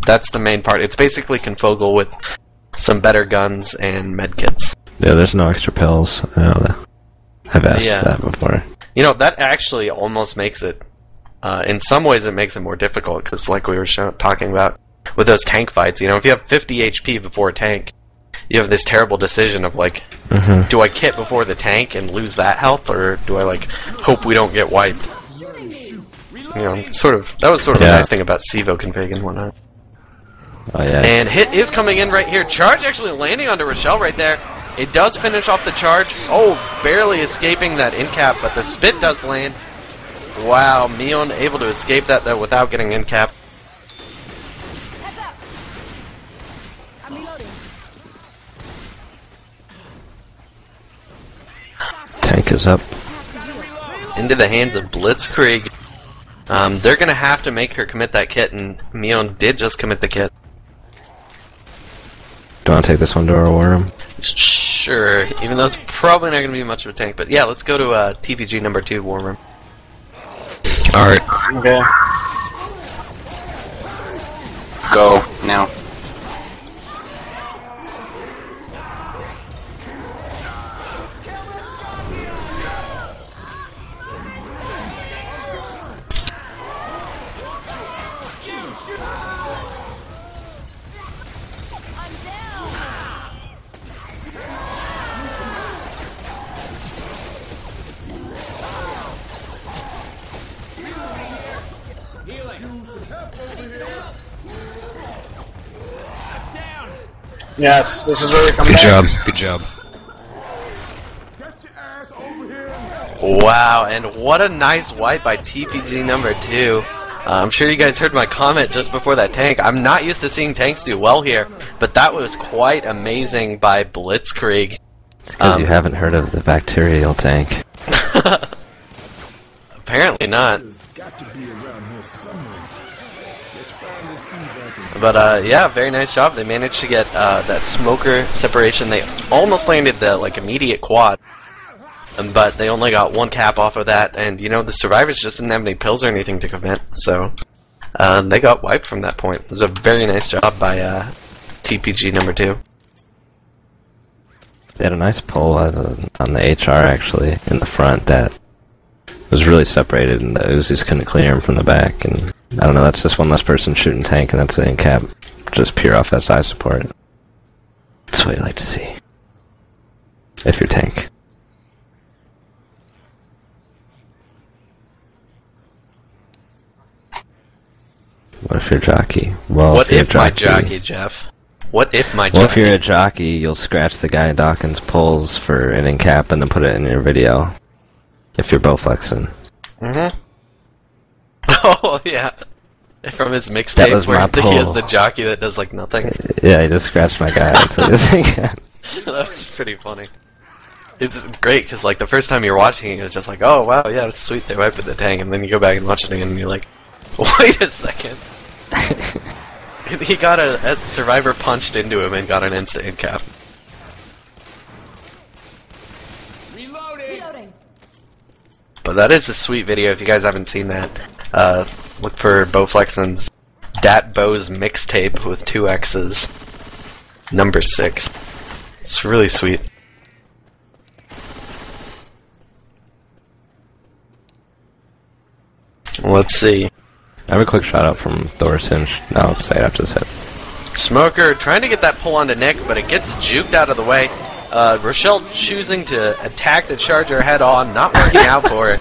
that's the main part. It's basically Confogl with some better guns and medkits. Yeah, there's no extra pills. I know that. I've asked that before. You know, that actually almost makes it... in some ways it makes it more difficult, because like we were talking about with those tank fights, you know, if you have 50 HP before a tank, you have this terrible decision of like, do I kit before the tank and lose that health, or do I like hope we don't get wiped? You know, sort of. That was sort of the nice thing about Sivo config and whatnot. Oh yeah. And hit is coming in right here. Charge actually landing onto Rochelle right there. It does finish off the charge. Oh, barely escaping that in cap, but the spit does land. Wow, Mion able to escape that though without getting in cap. Tank is up. Into the hands of Blitzkrieg. They're gonna have to make her commit that kit, and Mion did just commit the kit. Do you want to take this one to our war room? Sure, even though it's probably not gonna be much of a tank, but yeah, let's go to TPG number 2 war room. Alright. Okay. Go now. Yes, this is where we come Good back. job. Good job. Wow, and what a nice wipe by TPG number 2. I'm sure you guys heard my comment just before that tank. I'm not used to seeing tanks do well here, but that was quite amazing by Blitzkrieg. It's because you haven't heard of the bacterial tank. Apparently not. But yeah, very nice job. They managed to get that smoker separation. They almost landed the like immediate quad, but they only got 1 cap off of that. And you know, the survivors just didn't have any pills or anything to commit, so they got wiped from that point. It was a very nice job by TPG number 2. They had a nice pull on the HR actually in the front that was really separated, and the Uzis couldn't clear him from the back. And I don't know, that's just one less person shooting tank, and that's the in cap, just pure off SI support. That's what you like to see. If you're tank. What if you're jockey? Well, what if my jockey, Jeff? What if my jockey? Well, if you're a jockey, you'll scratch the guy Dawkins pulls for an in cap and then put it in your video. If you're Bowflexing. Oh, yeah. From his That mixtape was where my he has pull. the jockey that does like nothing. Yeah, he just scratched my guy until his in cap. That was pretty funny. It's great because like the first time you're watching it, it's just like, oh wow, yeah, it's sweet, they wiped the tank, and then you go back and watch it again, and you're like, wait a second. He got a survivor punched into him and got an instant in cap. But that is a sweet video. If you guys haven't seen that, look for Bowflexen's Dat Bow's mixtape with 2 X's, number 6. It's really sweet. Let's see. I have a quick shout out from Thorson. No, I'll say it after this hit. Smoker trying to get that pull onto Nick, but it gets juked out of the way. Rochelle choosing to attack the charger head on, not working out for it.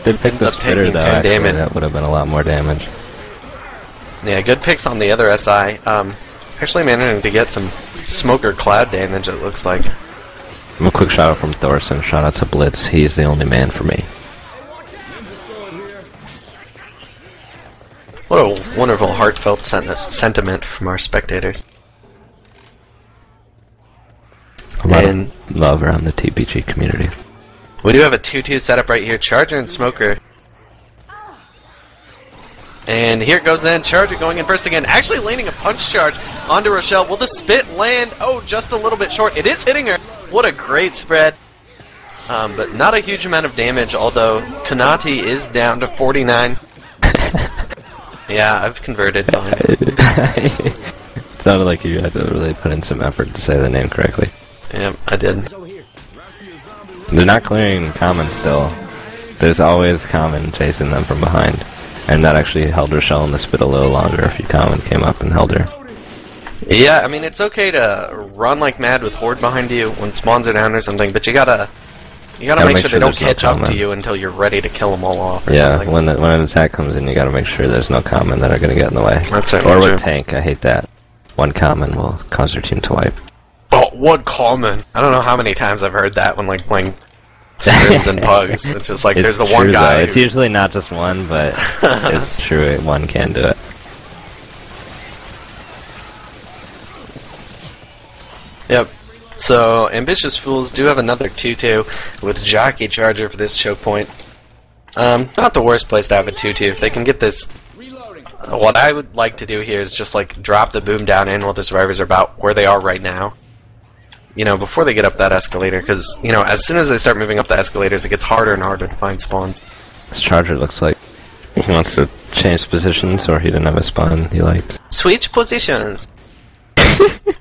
Did pick the up spitter taking though, 10 actually, damage. that would have been a lot more damage. Yeah, good picks on the other SI. Actually managing to get some Smoker cloud damage, it looks like. A quick shout out from Thorson. Shout out to Blitz. He's the only man for me. What a wonderful, heartfelt sentiment from our spectators. A lot And of love around the TPG community. we do have a 2-2 setup right here. Charger and Smoker. And here goes then. Charger going in first again. Actually landing a punch charge onto Rochelle. Will the spit land? Oh, just a little bit short. It is hitting her. What a great spread. But not a huge amount of damage, although Kanati is down to 49. Yeah, I've converted. It sounded like you had to really put in some effort to say the name correctly. Yeah, I did. They're not clearing common still. There's always common chasing them from behind. And that actually held Rochelle in the spit a little longer if you common came up and held her. Yeah, I mean, it's okay to run like mad with Horde behind you when spawns are down or something, but you gotta make sure they don't catch up to you until you're ready to kill them all off. Yeah, when an attack comes in, you gotta make sure there's no common that are gonna get in the way. That's it. Or with tank, I hate that. One common will cause your team to wipe. Oh, one common. I don't know how many times I've heard that when like playing scrims and pugs. It's just like there's the one guy. It's usually not just one, but it's true. One can do it. Yep. So, Ambitious Fools do have another 2-2 with Jockey Charger for this choke point. Not the worst place to have a 2-2. If they can get this... What I would like to do here is just, like, drop the boom down in while the survivors are about where they are right now. You know, before they get up that escalator, because, you know, as soon as they start moving up the escalators, it gets harder and harder to find spawns. This Charger looks like he wants to change positions, or he didn't have a spawn he liked. Switch positions!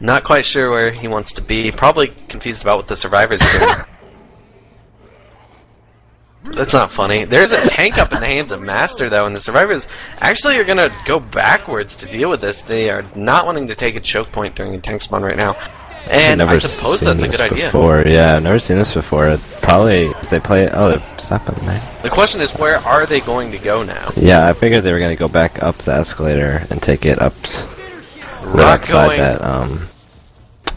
Not quite sure where he wants to be. Probably confused about what the survivors are doing. That's not funny. There's a tank up in the hands of Master, though, and the survivors actually are going to go backwards to deal with this. They are not wanting to take a choke point during a tank spawn right now. And I suppose that's a good idea. Yeah, I've never seen this before. Probably, if they play it... Oh, they're stopping there. The question is, where are they going to go now? Yeah, I figured they were going to go back up the escalator and take it up... outside that,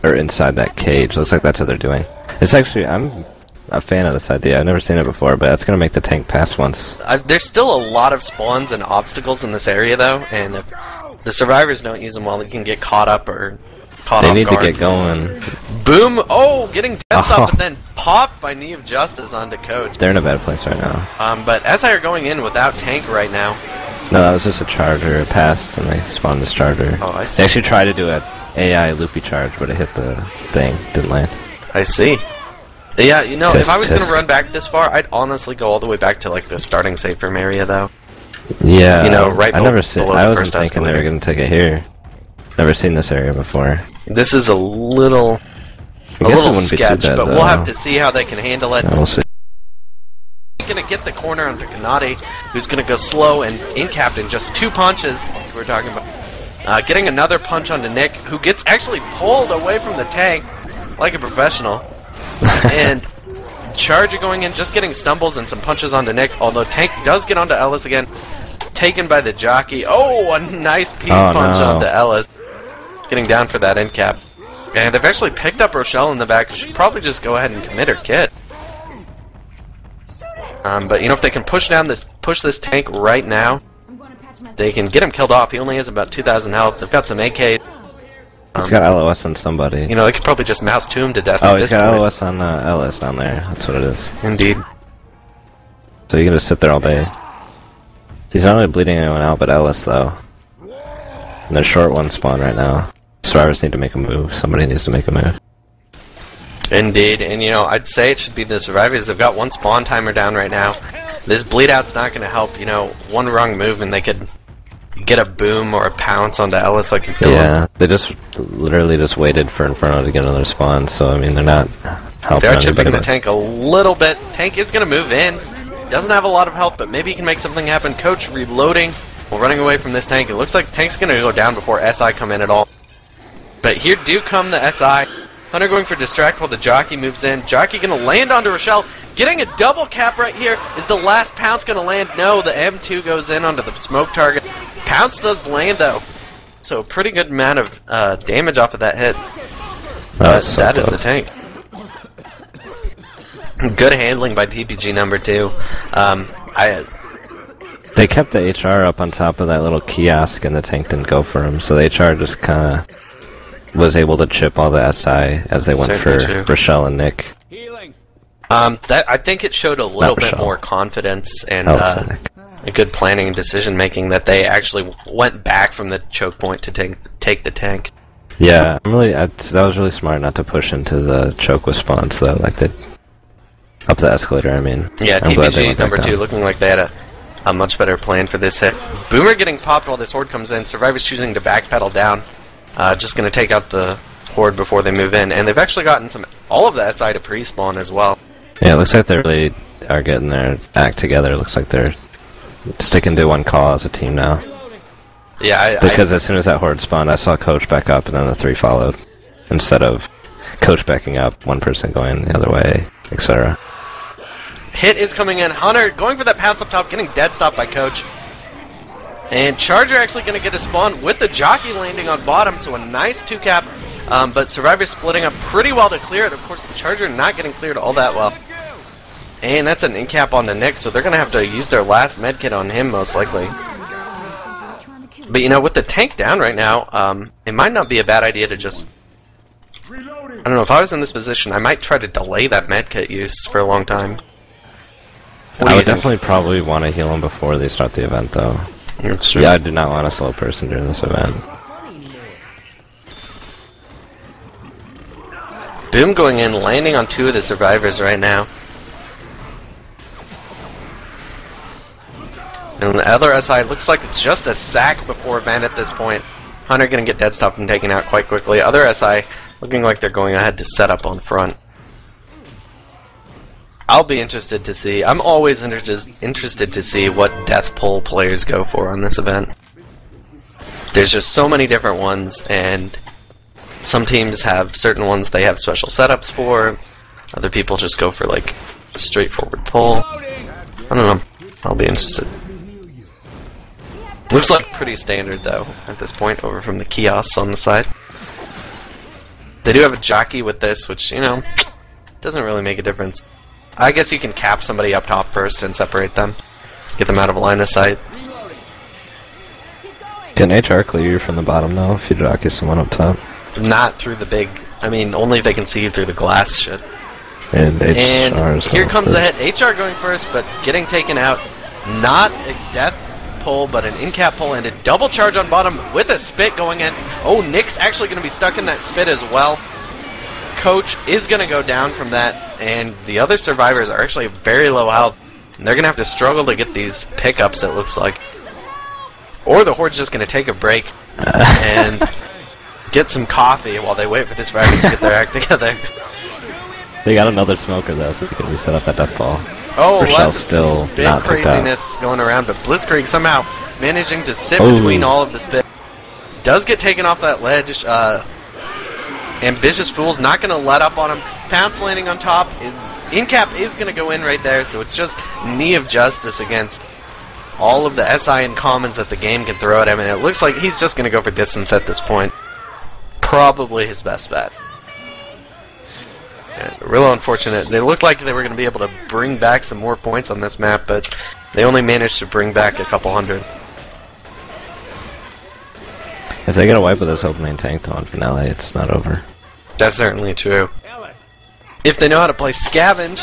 or inside that cage. Looks like that's what they're doing. It's actually, I'm a fan of this idea. I've never seen it before, but it's gonna make the tank pass once. There's still a lot of spawns and obstacles in this area, though, and if the survivors don't use them well, they can get caught up or caught off guard. They need to get going. Boom! Oh, getting death stop, but then popped by Knee of Justice onto Coach. They're in a bad place right now. But SI are going in without tank right now. No, that was just a Charger. It passed, and they spawned this Charger. Oh, I see. They actually tried to do an AI loopy charge, but it hit the thing. Didn't land. I see. Yeah, you know, if I was going to run back this far, I'd honestly go all the way back to, like, the starting safe room area, though. Yeah. You know, right I wasn't thinking they were going to take it here. Never seen this area before. This is a little sketch, bad, but we'll have to see how they can handle it. Yeah, we'll see. Going to get the corner onto Kanade, who's going to go slow and in-capped in just 2 punches. We're talking about getting another punch onto Nick, who gets actually pulled away from the tank like a professional. And Charger going in, just getting stumbles and some punches onto Nick, although Tank does get onto Ellis again, taken by the jockey. Oh, a nice piece punch onto Ellis, getting down for that in-cap. And they've actually picked up Rochelle in the back. Should probably just go ahead and commit her kit. But you know, if they can push this tank right now, they can get him killed off. He only has about 2,000 health. They've got some AKs. He's got LOS on somebody. You know, they could probably just mouse to him to death. Oh, he's got LOS on Ellis down there. That's what it is. Indeed. So you can just sit there all day. He's not really bleeding anyone out but Ellis, though. And the short one spawn right now. Survivors need to make a move. Somebody needs to make a move. Indeed, and you know, I'd say it should be the survivors. They've got one spawn timer down right now. This bleed out's not going to help. You know, one wrong move and they could get a boom or a pounce onto Ellis like a killer. Yeah, they just literally just waited for Inferno to get another spawn. So I mean, they're not helping. They're chipping the tank a little bit. Tank is going to move in. Doesn't have a lot of health, but maybe he can make something happen. Coach reloading while running away from this tank. It looks like Tank's going to go down before SI come in at all. But here do come the SI. Hunter going for distract while the jockey moves in. Jockey going to land onto Rochelle. Getting a double cap right here. Is the last pounce going to land? No, the M2 goes in onto the smoke target. Pounce does land though. So a pretty good amount of damage off of that hit. But that is the tank. Good handling by TPG number 2. They kept the HR up on top of that little kiosk and the tank didn't go for him. So the HR just kind of was able to chip all the SI as they went for Rochelle and Nick. I think it showed a little bit more confidence and a good planning and decision making that they actually went back from the choke point to take the tank. Yeah, that was really smart not to push into the choke with spawns though, like they up the escalator. I mean, yeah, TPG number 2 looking like they had a much better plan for this hit. Boomer getting popped while this horde comes in. Survivors choosing to backpedal down. Just going to take out the horde before they move in, and they've actually gotten all of the SI to pre-spawn as well. Yeah, it looks like they really are getting their act together. It looks like they're sticking to one call as a team now. Yeah, Because as soon as that horde spawned, I saw Coach back up, and then the 3 followed. Instead of Coach backing up, one person going the other way, etc. Hit is coming in. Hunter going for that pounce up top, getting dead stopped by Coach. And Charger actually going to get a spawn with the jockey landing on bottom, so a nice 2-cap. But Survivor splitting up pretty well to clear it. Of course, the Charger not getting cleared all that well. And that's an in-cap on the Nick, so they're going to have to use their last medkit on him, most likely. But, you know, with the tank down right now, it might not be a bad idea to just... I don't know, if I was in this position, I might try to delay that medkit use for a long time. I would definitely probably want to heal him before they start the event, though. That's true. Yeah, I do not want a slow person during this event. Boom going in, landing on 2 of the survivors right now. And the other SI looks like it's just a sack before event at this point. Hunter gonna get dead stopped and taken out quite quickly. Other SI looking like they're going ahead to set up on front. I'll be interested to see. I'm always interested to see what death pull players go for on this event. There's just so many different ones, and some teams have certain ones they have special setups for. Other people just go for like a straightforward pull. I don't know. I'll be interested. Looks like pretty standard though at this point over from the kiosks on the side. They do have a jockey with this, which, you know, doesn't really make a difference. I guess you can cap somebody up top first and separate them. Get them out of line of sight. Can HR clear you from the bottom though if you jockey someone up top? Not through the big... I mean, only if they can see you through the glass shit. And And here comes the hit. HR going first, but getting taken out. Not a death pull, but an in-cap pull and a double charge on bottom with a spit going in. Oh, Nick's actually going to be stuck in that spit as well. Coach is going to go down from that, and the other survivors are actually very low health. And they're going to have to struggle to get these pickups, it looks like. Or the Horde's just going to take a break and get some coffee while they wait for the survivors to get their act together. They got another smoker though, so they can reset up that death ball. Oh, Rochelle's lots still of spit not picked craziness going around, but Blitzkrieg somehow managing to sit between all of the spit. Does get taken off that ledge. Ambitious Fool's not going to let up on him. Pounce landing on top. In-cap is going to go in right there, so it's just knee of justice against all of the SI and commons that the game can throw at him, and it looks like he's just going to go for distance at this point. Probably his best bet. Yeah, real unfortunate. They looked like they were going to be able to bring back some more points on this map, but they only managed to bring back a couple hundred. If they get a wipe with this opening tank though on finale, it's not over. That's certainly true. If they know how to play scavenge.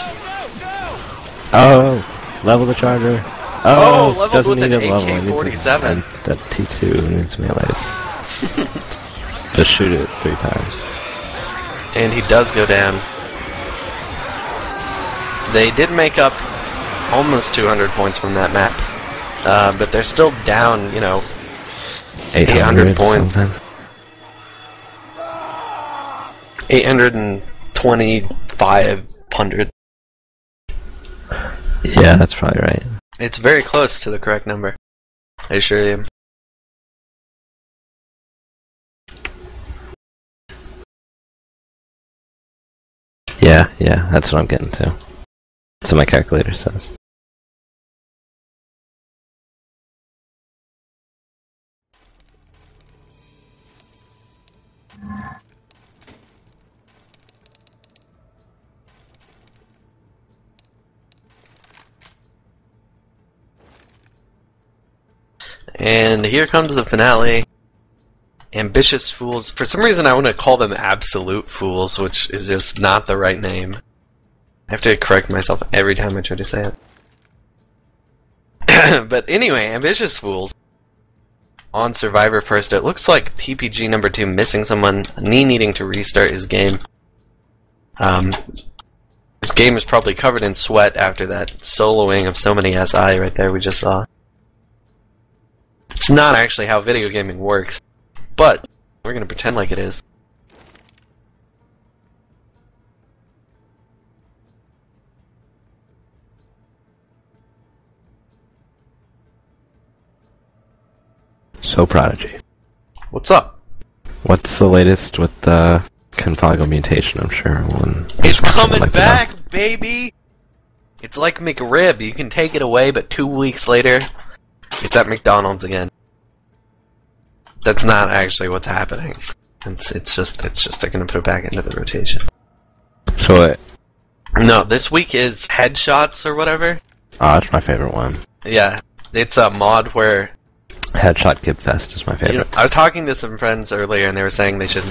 Oh, level the charger. Oh, leveled doesn't with need an a level. AK-47. That T2 needs melees. Just shoot it 3 times. And he does go down. They did make up almost 200 points from that map. But they're still down, you know, 800 points. Something. 82500. Yeah, that's probably right. It's very close to the correct number. I assure you. Yeah, that's what I'm getting to. That's what my calculator says. And here comes the finale. Ambitious Fools. For some reason I want to call them Absolute Fools, which is just not the right name. I have to correct myself every time I try to say it. But anyway, Ambitious Fools. On Survivor first, it looks like TPG number 2 missing someone, knee needing to restart his game. His game is probably covered in sweat after that soloing of so many SI right there we just saw. It's not actually how video gaming works, but we're going to pretend like it is. So Prodigy, What's up? what's the latest with the Confogl mutation? I'm sure everyone. It's coming would like to know. back, baby! It's like McRib. You can take it away, but 2 weeks later, it's at McDonald's again. That's not actually what's happening. It's just they're gonna put it back into the rotation. So, No, this week is Headshots or whatever. oh, that's my favorite one. Yeah, it's a mod where Headshot Kid Fest is my favorite. you know, I was talking to some friends earlier, and they were saying they should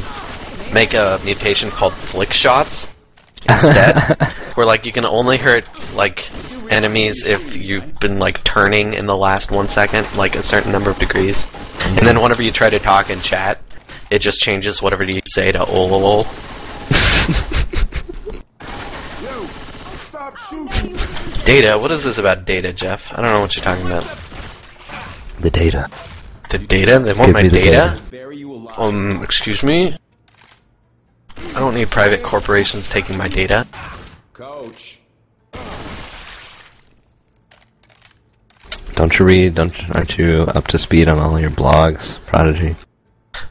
make a mutation called Flick Shots instead, where like you can only hurt like enemies if you've been like turning in the last 1 second, like a certain number of degrees, and then whenever you try to talk in chat, it just changes whatever you say to ololol. Data? What is this about data, Jeff? I don't know what you're talking about. The data. The data? They want Give my me the data? Bury you alive. Excuse me? I don't need private corporations taking my data. Coach. Don't you read? Aren't you up to speed on all your blogs, Prodigy?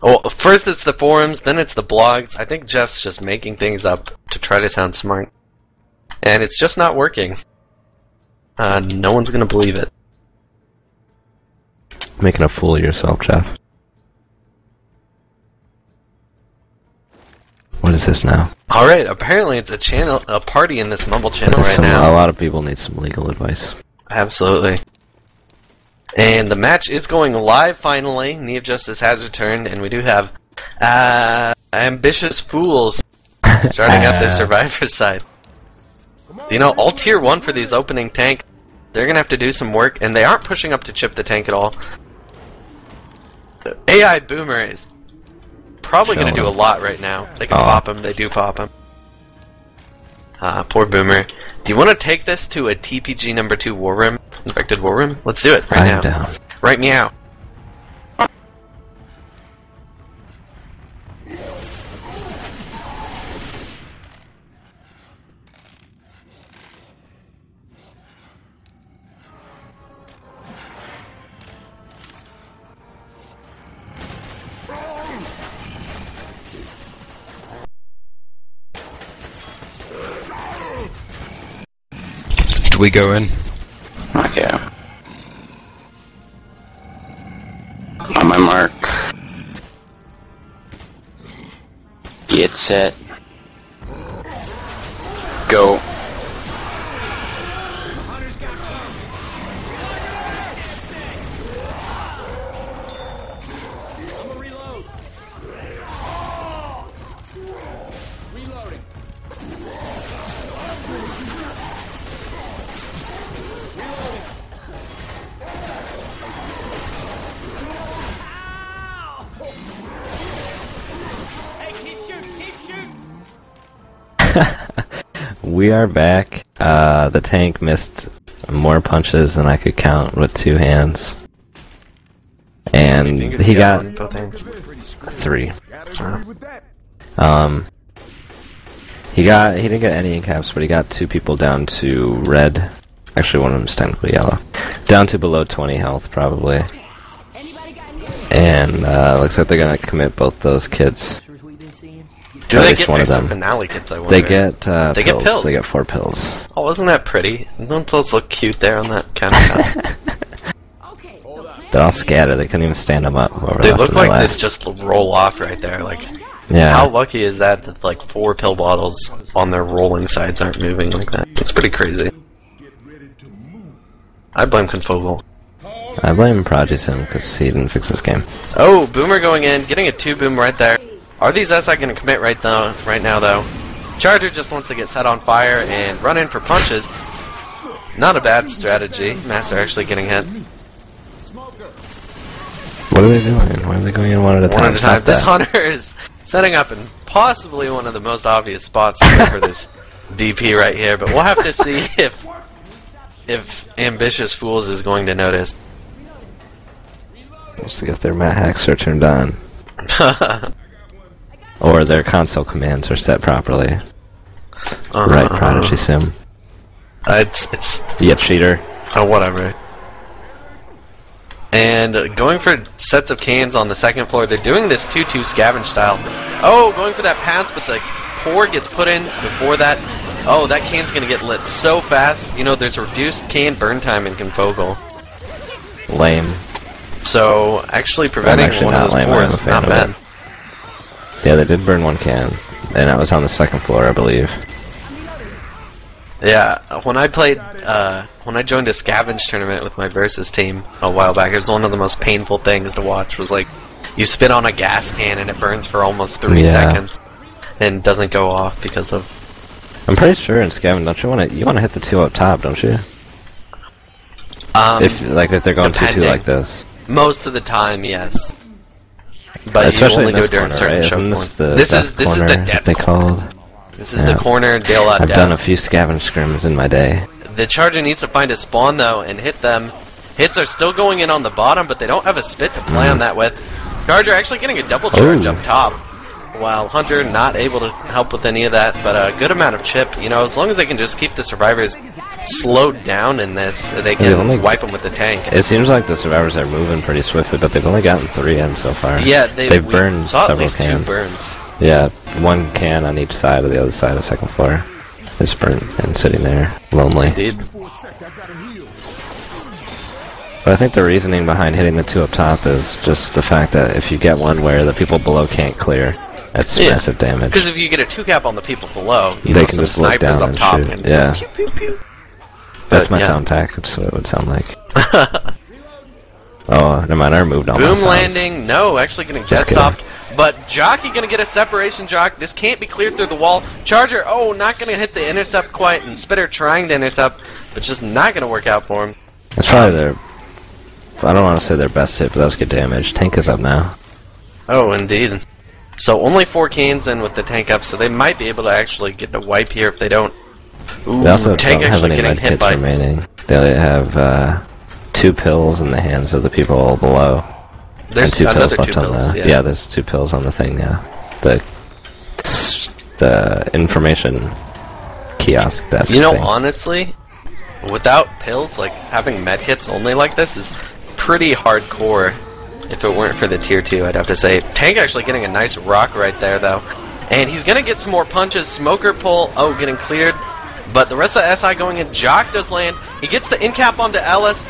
Well, first it's the forums, then it's the blogs. I think Jeff's just making things up to try to sound smart. And it's just not working. No one's gonna believe it. Making a fool of yourself, Jeff. What is this now? Alright, apparently it's a party in this Mumble channel right A now. lot of people need some legal advice. Absolutely. And the match is going live finally. Knee of Justice has returned, and we do have Ambitious Fools starting up their Survivor side. You know, all tier 1 for these opening tank. They're gonna have to do some work, and they aren't pushing up to chip the tank at all. The AI Boomer is probably gonna do a lot right now. They can pop him, they do pop him. Poor Boomer. Do you want to take this to a TPG number 2 war room? Infected war room? Let's do it right now. I'm down. Right meow. Do we go in? Not yet. On my mark. Get set. Go. We are back. The tank missed more punches than I could count with 2 hands. And he got both hands. 3. He didn't get any incaps, but he got 2 people down to red. Actually, one of them's technically yellow. Down to below 20 health, probably. And looks like they're gonna commit both those kids. Do At they least get one of extra them. finale kits, I wonder? They get They get pills. They get 4 pills. Oh, isn't that pretty? Don't those look cute there on that counter? They're all scattered. They couldn't even stand them up. They look like they just roll off right there. Like, Yeah. how lucky is that like 4 pill bottles on their rolling sides aren't moving like that? It's pretty crazy. I blame Confogl. I blame Prodigy Sim because he didn't fix this game. Oh, Boomer going in, getting a 2 boom right there. Are these SI going to commit right now though? Charger just wants to get set on fire and run in for punches. Not a bad strategy. Master actually getting hit. What are they doing? Why are they going in one at a time? One at a time. Stop This that. Hunter is setting up in possibly one of the most obvious spots for this DP right here, but we'll have to see if Ambitious Fools is going to notice. We'll see if their mat hacks are turned on. Or their console commands are set properly. Right, Prodigy Sim. It's You cheater. oh, whatever. And going for sets of cans on the second floor. They're doing this 2-2 scavenge style. Oh, going for that pounce, but the pour gets put in before that. Oh, that can's going to get lit so fast. You know, there's reduced can burn time in Confogl. Lame. So, actually preventing one of those pours is not bad. Yeah, they did burn one can. And it was on the second floor, I believe. Yeah, when I played, when I joined a scavenge tournament with my Versus team a while back, it was one of the most painful things to watch. Was like, you spit on a gas can and it burns for almost 3 seconds, and doesn't go off because of. I'm pretty sure in scavenge, don't you want to hit the 2 up top, don't you? If they're going 2-2 like this. Most of the time, yes. But especially you only in this do it during corner, certain right? choke Isn't points. this This is the death they corner. called. This is the corner they'll I've done a few scavenge scrims in my day. The Charger needs to find a spawn though and hit them. Hits are still going in on the bottom, but they don't have a spit to play on that with. Charger actually getting a double charge up top, while Hunter not able to help with any of that, but a good amount of chip. You know, as long as they can just keep the survivors slowed down in this, they can wipe them with the tank. It seems like the survivors are moving pretty swiftly, but they've only gotten 3 in so far. Yeah, they've burned several at least cans. 2 burns. Yeah, 1 can on each side of the other side of the second floor. It's burnt and sitting there, lonely. Indeed. But I think the reasoning behind hitting the 2 up top is just the fact that if you get one where the people below can't clear, that's massive damage. Because if you get a 2-cap on the people below, you they know, can some just look snipers down up and top shoot. and Yeah. pew, pew, pew. That's But, my yeah. sound pack, that's what it would sound like. Oh, never mind, I removed all my Boom sounds. landing, no, actually getting death stopped. But Jockey gonna get a separation jock. This can't be cleared through the wall. Charger, oh, not gonna hit the intercept quite, and Spitter trying to intercept, but just not gonna work out for him. That's probably their... I don't want to say their best hit, but that's good damage. Tank is up now. Oh, indeed. So only 4 cans in with the tank up, so they might be able to actually get a wipe here if they don't. Ooh, They also tank don't have actually any getting hit medkits by. remaining. They have 2 pills in the hands of the people below. There's and 2 another pills 2 left pills. on the... Yeah. Yeah, there's 2 pills on the thing now. The information kiosk desk You know, thing. honestly, without pills, like having medkits only like this is pretty hardcore. If it weren't for the tier 2, I'd have to say. Tank actually getting a nice rock right there, though. And he's going to get some more punches. Smoker pull, oh, getting cleared. But the rest of the SI going in. Jock does land. He gets the in-cap onto Ellis.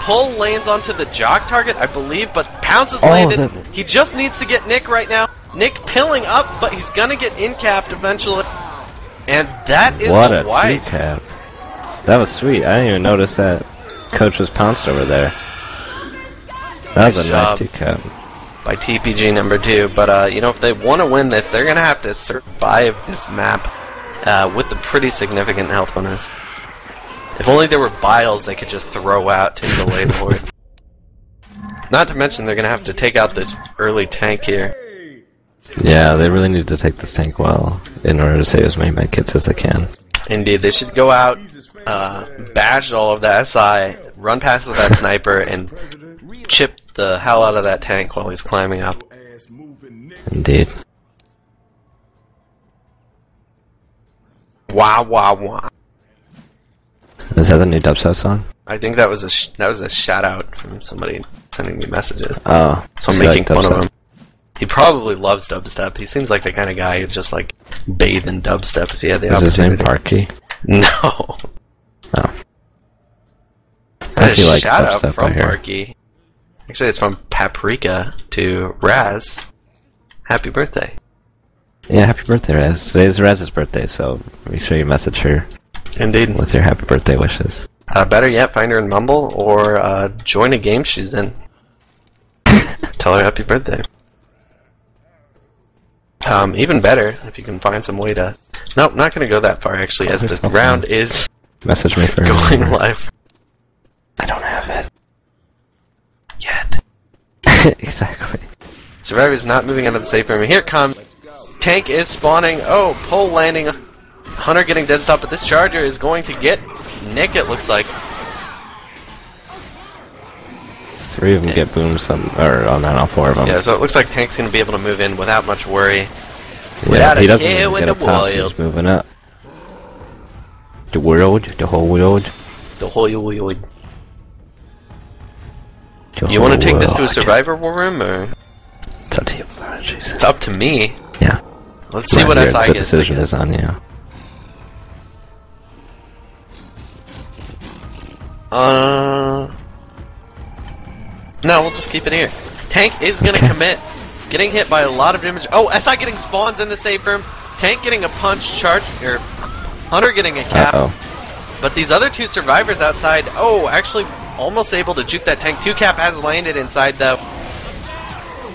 Pull lands onto the Jock target, I believe, but Pounce has landed. He just needs to get Nick right now. Nick pilling up, but he's going to get in-capped eventually. And that is What the a wipe. 2-cap. That was sweet. I didn't even notice that Coach was pounced over there. That was a nice 2-cap. By TPG number 2, but you know, if they want to win this, they're gonna have to survive this map with a pretty significant health bonus. If only there were biles they could just throw out to delay the horde. Not to mention they're gonna have to take out this early tank here. Yeah, they really need to take this tank well in order to save as many medkits as they can. Indeed, they should go out, bash all of the SI, run past with that sniper, and chip the hell out of that tank while he's climbing up. Indeed. Wah wah wah. Is that the new dubstep song? I think that was a shout out from somebody sending me messages. Oh, So I'm so you making like fun of dubstep? him. He probably loves dubstep. He seems like the kind of guy who'd just like bathe in dubstep if he had the Is his name opportunity. Parky? No. Oh. A He likes shout out dubstep, I from hear. Parky. Actually, it's from Paprika to Raz. Happy birthday. Yeah, happy birthday, Raz. Today's Raz's birthday, so make sure you message her Indeed. with your happy birthday wishes. Better yet, find her in Mumble or join a game she's in. Tell her happy birthday. Even better, if you can find some way to... Nope, not going to go that far, actually, as the round is Message me for going live. I don't have it. Yet. Exactly. Survivor's not moving out of the safe room. Here it comes. Tank is spawning. Oh, pole landing. Hunter getting dead stop, but this Charger is going to get Nick, it looks like. 3 of them get boomed, oh, not all 4 of them. Yeah, so it looks like Tank's going to be able to move in without much worry. Yeah, Without he a doesn't care even in get the up top, wild. he's moving up. The world, the whole world, The hoy hoy hoy. the You want to take this to a survivor war room, or It's up to you. Alright, Jason. it's up to me? Yeah. Let's see what SI The gets. decision is on you. No, we'll just keep it here. Tank is gonna commit. Getting hit by a lot of damage. Oh, SI getting spawns in the safe room. Tank getting a punch charge, or Hunter getting a cap. But these other two survivors outside, oh, actually almost able to juke that tank. 2 cap has landed inside though.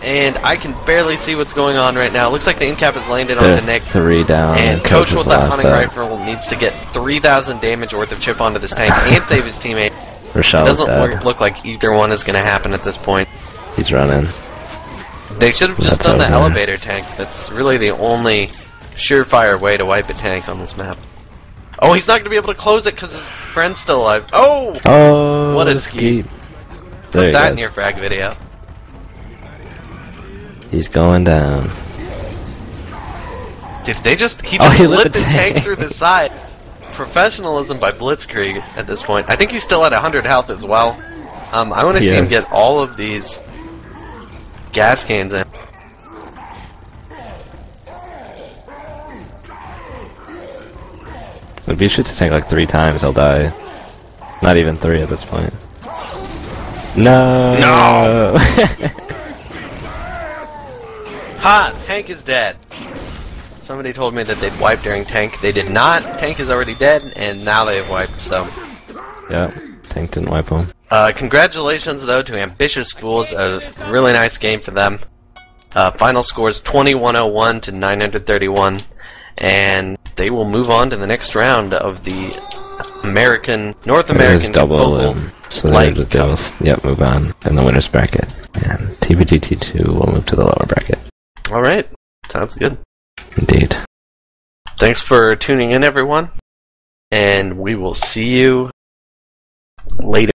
And I can barely see what's going on right now. Looks like the in cap has landed onto Nick. 3 down. And Coach is with the that last hunting up. rifle needs to get 3,000 damage worth of chip onto this tank and save his teammate. Rochelle's Doesn't dead. look like either one is going to happen at this point. He's running. They should have just That's done the over. elevator tank. That's really the only surefire way to wipe a tank on this map. Oh, he's not going to be able to close it because his friend's still alive. Oh! Oh, What a skeet. Put There he that in goes. your frag video. He's going down. Dude, he just he lit lit the the tank tank. through the side. Professionalism by Blitzkrieg at this point. I think he's still at 100 health as well. I want to see him Yes. get all of these gas cans in. If he shoots the tank like 3 times, he'll die. Not even 3 at this point. No! No! Ha! Tank is dead. Somebody told me that they'd wipe during tank. They did not. Tank is already dead, and now they have wiped, so. Yeah, tank didn't wipe him. Congratulations, though, to Ambitious Fools. A really nice game for them. Final scores 2101 to 931, and they will move on to the next round of the North American double Confogl so Lite they'll move on in the winner's bracket. And TPG T2 will move to the lower bracket. Alright, sounds good. Indeed. Thanks for tuning in, everyone, and we will see you later.